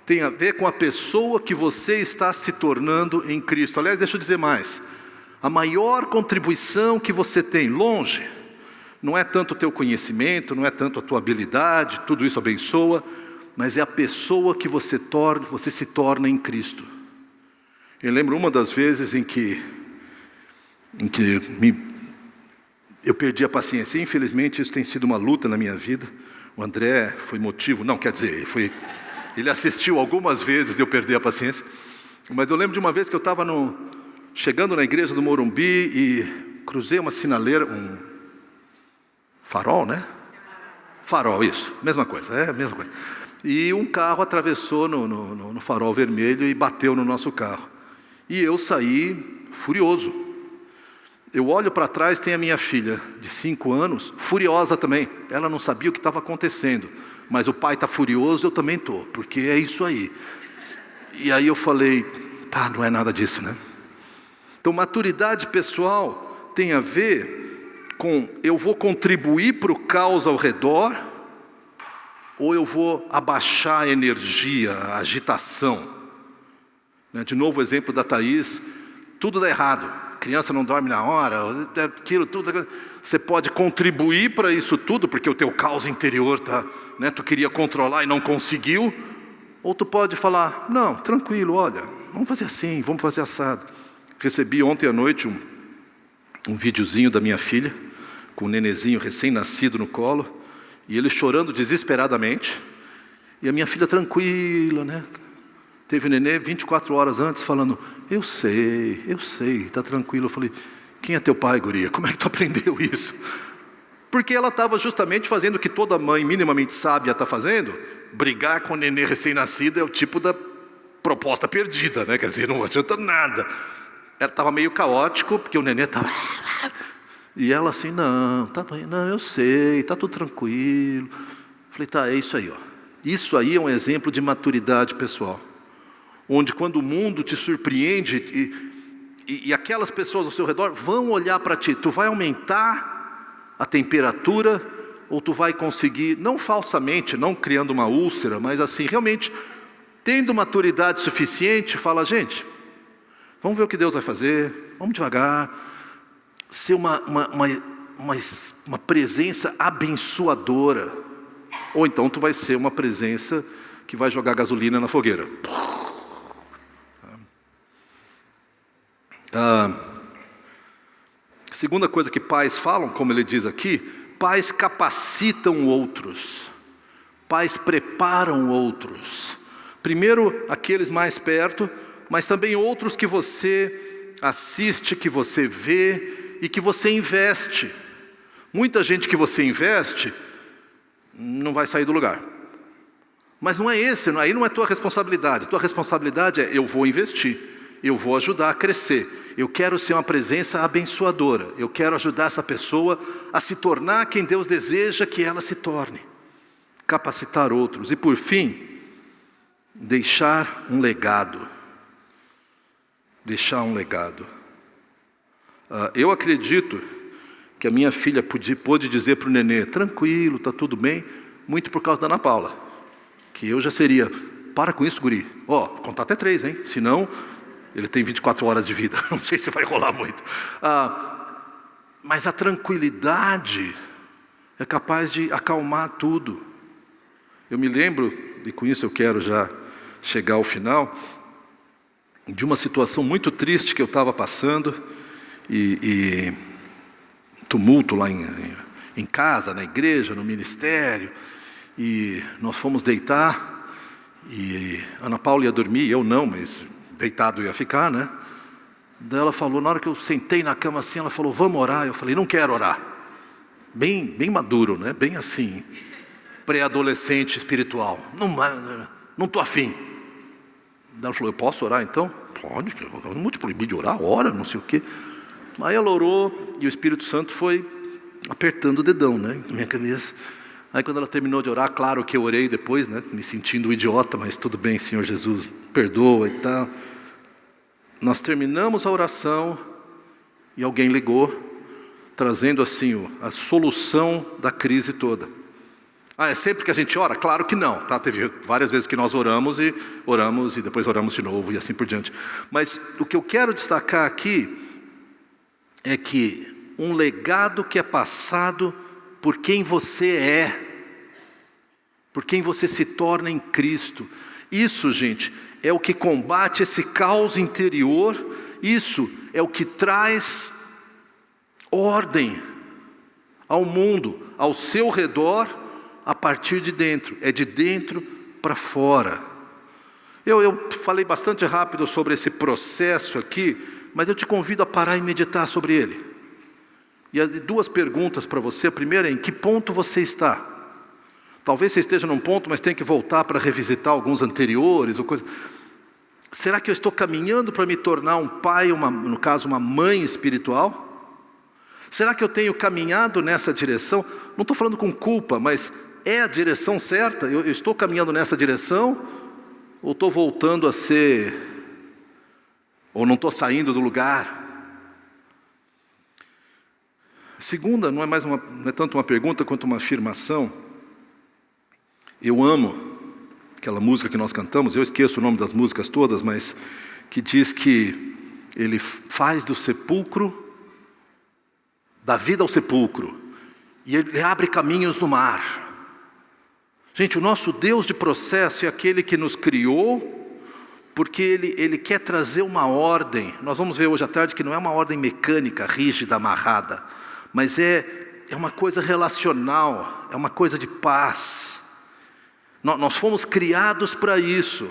tem a ver com a pessoa que você está se tornando em Cristo. Aliás, deixa eu dizer mais. A maior contribuição que você tem, longe, não é tanto o teu conhecimento, não é tanto a tua habilidade, tudo isso abençoa, mas é a pessoa que você se torna em Cristo. Eu lembro uma das vezes em que eu perdi a paciência. Infelizmente isso tem sido uma luta na minha vida. O André foi motivo, ele assistiu algumas vezes eu perder a paciência. Mas eu lembro de uma vez que eu estava chegando na igreja do Morumbi e cruzei uma sinaleira, um farol, né? Farol, isso, mesma coisa. E um carro atravessou no farol vermelho e bateu no nosso carro. E eu saí furioso. Eu olho para trás, tem a minha filha de 5 anos, furiosa também. Ela não sabia o que estava acontecendo. Mas o pai está furioso, eu também estou, porque é isso aí. E aí eu falei, não é nada disso, né? Então, maturidade pessoal tem a ver com eu vou contribuir para o caos ao redor ou eu vou abaixar a energia, a agitação. De novo o exemplo da Thaís, tudo dá errado, a criança não dorme na hora, aquilo tudo. Você pode contribuir para isso tudo, porque o teu caos interior tu queria controlar e não conseguiu, ou tu pode falar, não, tranquilo, olha, vamos fazer assim, vamos fazer assado. Recebi ontem à noite um videozinho da minha filha, com o nenezinho recém-nascido no colo, e ele chorando desesperadamente, e a minha filha tranquila, né? Teve o nenê 24 horas antes falando, eu sei, está tranquilo. Eu falei, quem é teu pai, guria? Como é que tu aprendeu isso? Porque ela estava justamente fazendo o que toda mãe minimamente sábia está fazendo. Brigar com o nenê recém-nascido é o tipo da proposta perdida, né? Quer dizer, não adianta nada. Ela estava meio caótico, porque o nenê estava... E ela assim, não, eu sei, está tudo tranquilo. Falei, é isso aí, ó. Isso aí é um exemplo de maturidade pessoal. Onde quando o mundo te surpreende e aquelas pessoas ao seu redor vão olhar para ti, tu vai aumentar a temperatura ou tu vai conseguir, não falsamente, não criando uma úlcera, mas assim, realmente Tendo maturidade suficiente, fala: gente, vamos ver o que Deus vai fazer, vamos devagar, ser uma presença abençoadora. Ou então tu vai ser uma presença que vai jogar gasolina na fogueira. Segunda coisa que pais falam, como ele diz aqui: pais capacitam outros, pais preparam outros. Primeiro aqueles mais perto, mas também outros que você assiste, que você vê e que você investe. Muita gente que você investe não vai sair do lugar. Mas não é esse, aí não é tua responsabilidade. Tua responsabilidade é: eu vou investir, eu vou ajudar a crescer, eu quero ser uma presença abençoadora, eu quero ajudar essa pessoa a se tornar quem Deus deseja que ela se torne. Capacitar outros. E por fim, deixar um legado. Deixar um legado. Eu acredito que a minha filha pôde dizer para o nenê: tranquilo, está tudo bem, muito por causa da Ana Paula. Que eu já seria: para com isso, guri, contar até 3, hein? Senão, ele tem 24 horas de vida, não sei se vai rolar muito. Mas a tranquilidade é capaz de acalmar tudo. Eu me lembro, e com isso eu quero já chegar ao final, de uma situação muito triste que eu estava passando, e tumulto lá em casa, na igreja, no ministério, e nós fomos deitar, e Ana Paula ia dormir, eu não, mas deitado ia ficar, né? Daí ela falou, na hora que eu sentei na cama assim, ela falou: vamos orar. Eu falei: não quero orar. Bem maduro, né? Bem assim, pré-adolescente espiritual. Não estou afim. Daí ela falou: eu posso orar então? Pode, eu não vou te proibir de orar, ora, não sei o quê. Aí ela orou e o Espírito Santo foi apertando o dedão, né, na minha cabeça. Aí quando ela terminou de orar, claro que eu orei depois, né, me sentindo um idiota, mas tudo bem, Senhor Jesus, perdoa e tal. Nós terminamos a oração e alguém ligou, trazendo assim a solução da crise toda. É sempre que a gente ora? Claro que não, tá? Teve várias vezes que nós oramos e depois oramos de novo e assim por diante. Mas o que eu quero destacar aqui é que um legado que é passado por quem você é, por quem você se torna em Cristo. Isso, gente, é o que combate esse caos interior. Isso é o que traz ordem ao mundo, ao seu redor, a partir de dentro. É de dentro para fora. Eu falei bastante rápido sobre esse processo aqui, mas eu te convido a parar e meditar sobre ele. E há 2 perguntas para você. A primeira é: em que ponto você está? Talvez você esteja num ponto, mas tem que voltar para revisitar alguns anteriores ou coisa. Será que eu estou caminhando para me tornar um pai, no caso uma mãe espiritual? Será que eu tenho caminhado nessa direção? Não estou falando com culpa, mas é a direção certa? Eu estou caminhando nessa direção? Ou estou voltando a ser... ou não estou saindo do lugar? Segunda, não é tanto uma pergunta quanto uma afirmação. Eu amo aquela música que nós cantamos, eu esqueço o nome das músicas todas, mas que diz que Ele faz do sepulcro, da vida ao sepulcro, e Ele abre caminhos no mar. Gente, o nosso Deus de processo é aquele que nos criou, porque Ele quer trazer uma ordem. Nós vamos ver hoje à tarde que não é uma ordem mecânica, rígida, amarrada, mas é uma coisa relacional, é uma coisa de paz. Nós fomos criados para isso.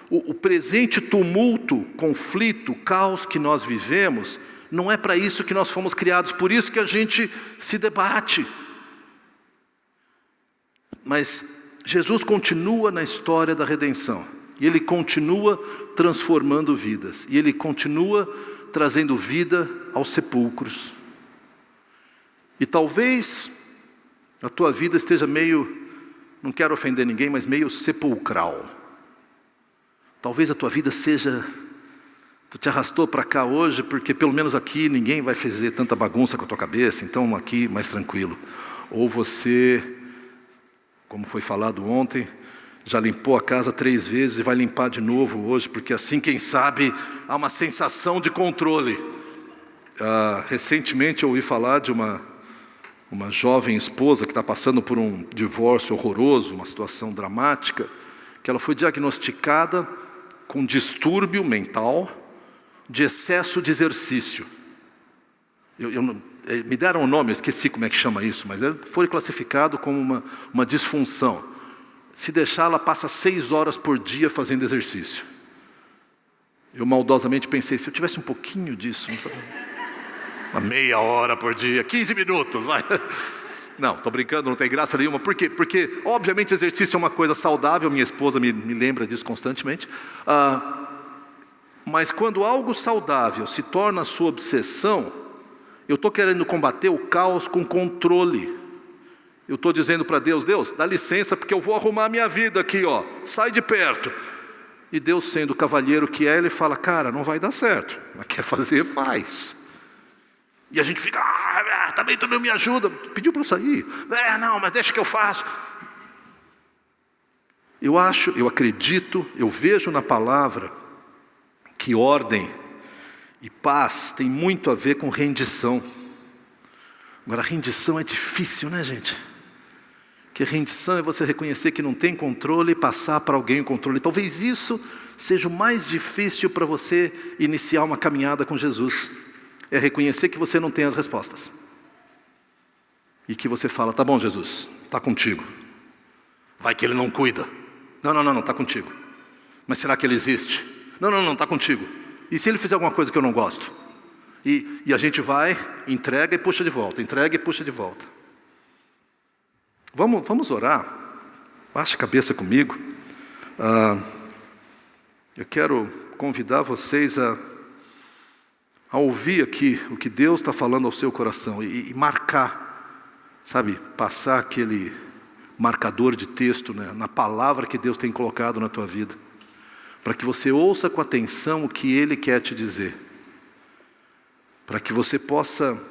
O presente tumulto, conflito, caos que nós vivemos, não é para isso que nós fomos criados. Por isso que a gente se debate. Mas Jesus continua na história da redenção. E Ele continua transformando vidas. E Ele continua trazendo vida aos sepulcros. E talvez a tua vida esteja meio, não quero ofender ninguém, mas meio sepulcral. Talvez a tua vida seja, tu te arrastou para cá hoje, porque pelo menos aqui ninguém vai fazer tanta bagunça com a tua cabeça, então aqui mais tranquilo. Ou você, como foi falado ontem, já limpou a casa 3 vezes e vai limpar de novo hoje, porque assim, quem sabe, há uma sensação de controle. Recentemente eu ouvi falar de uma jovem esposa que está passando por um divórcio horroroso, uma situação dramática, que ela foi diagnosticada com distúrbio mental de excesso de exercício. Me deram um nome, eu esqueci como é que chama isso, mas foi classificado como uma disfunção. Se deixar, ela passa 6 horas por dia fazendo exercício. Eu maldosamente pensei, se eu tivesse um pouquinho disso, uma meia hora por dia, 15 minutos, vai. Não, estou brincando, não tem graça nenhuma. Por quê? Porque, obviamente, exercício é uma coisa saudável, minha esposa me lembra disso constantemente. Mas quando algo saudável se torna a sua obsessão, eu estou querendo combater o caos com controle. Eu estou dizendo para Deus, Deus, dá licença porque eu vou arrumar a minha vida aqui, ó. Sai de perto. E Deus, sendo o cavalheiro que é, Ele fala, cara, não vai dar certo. Mas quer fazer, faz. E a gente fica, também tu não me ajuda. Pediu para eu sair. Não, mas deixa que eu faço. Eu acredito, eu vejo na palavra que ordem e paz tem muito a ver com rendição. Agora, rendição é difícil, né, gente? Porque rendição é você reconhecer que não tem controle e passar para alguém o controle. Talvez isso seja o mais difícil para você iniciar uma caminhada com Jesus. É reconhecer que você não tem as respostas. E que você fala, tá bom, Jesus, está contigo. Vai que Ele não cuida. Não, está contigo. Mas será que Ele existe? Não, está contigo. E se Ele fizer alguma coisa que eu não gosto? E a gente vai, entrega e puxa de volta, entrega e puxa de volta. Vamos orar? Baixa a cabeça comigo. Eu quero convidar vocês a ouvir aqui o que Deus está falando ao seu coração e marcar, sabe, passar aquele marcador de texto, né, na palavra que Deus tem colocado na tua vida, para que você ouça com atenção o que Ele quer te dizer, para que você possa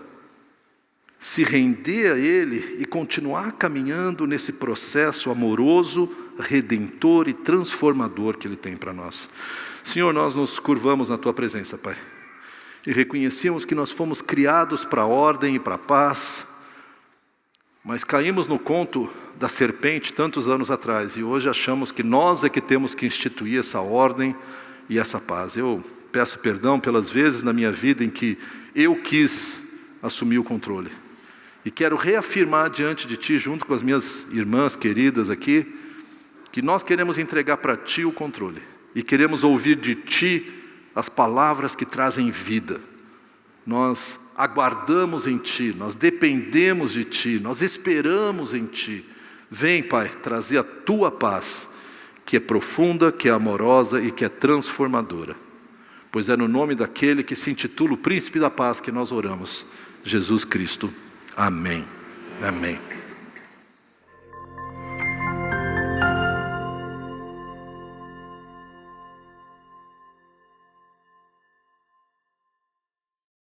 se render a Ele e continuar caminhando nesse processo amoroso, redentor e transformador que Ele tem para nós. Senhor, nós nos curvamos na tua presença, Pai, e reconhecemos que nós fomos criados para a ordem e para a paz, mas caímos no conto da serpente tantos anos atrás, e hoje achamos que nós é que temos que instituir essa ordem e essa paz. Eu peço perdão pelas vezes na minha vida em que eu quis assumir o controle, e quero reafirmar diante de Ti, junto com as minhas irmãs queridas aqui, que nós queremos entregar para Ti o controle, e queremos ouvir de Ti as palavras que trazem vida. Nós aguardamos em Ti, nós dependemos de Ti, nós esperamos em Ti. Vem, Pai, trazer a Tua paz, que é profunda, que é amorosa e que é transformadora. Pois é no nome daquele que se intitula o Príncipe da Paz que nós oramos, Jesus Cristo. Amém. Amém.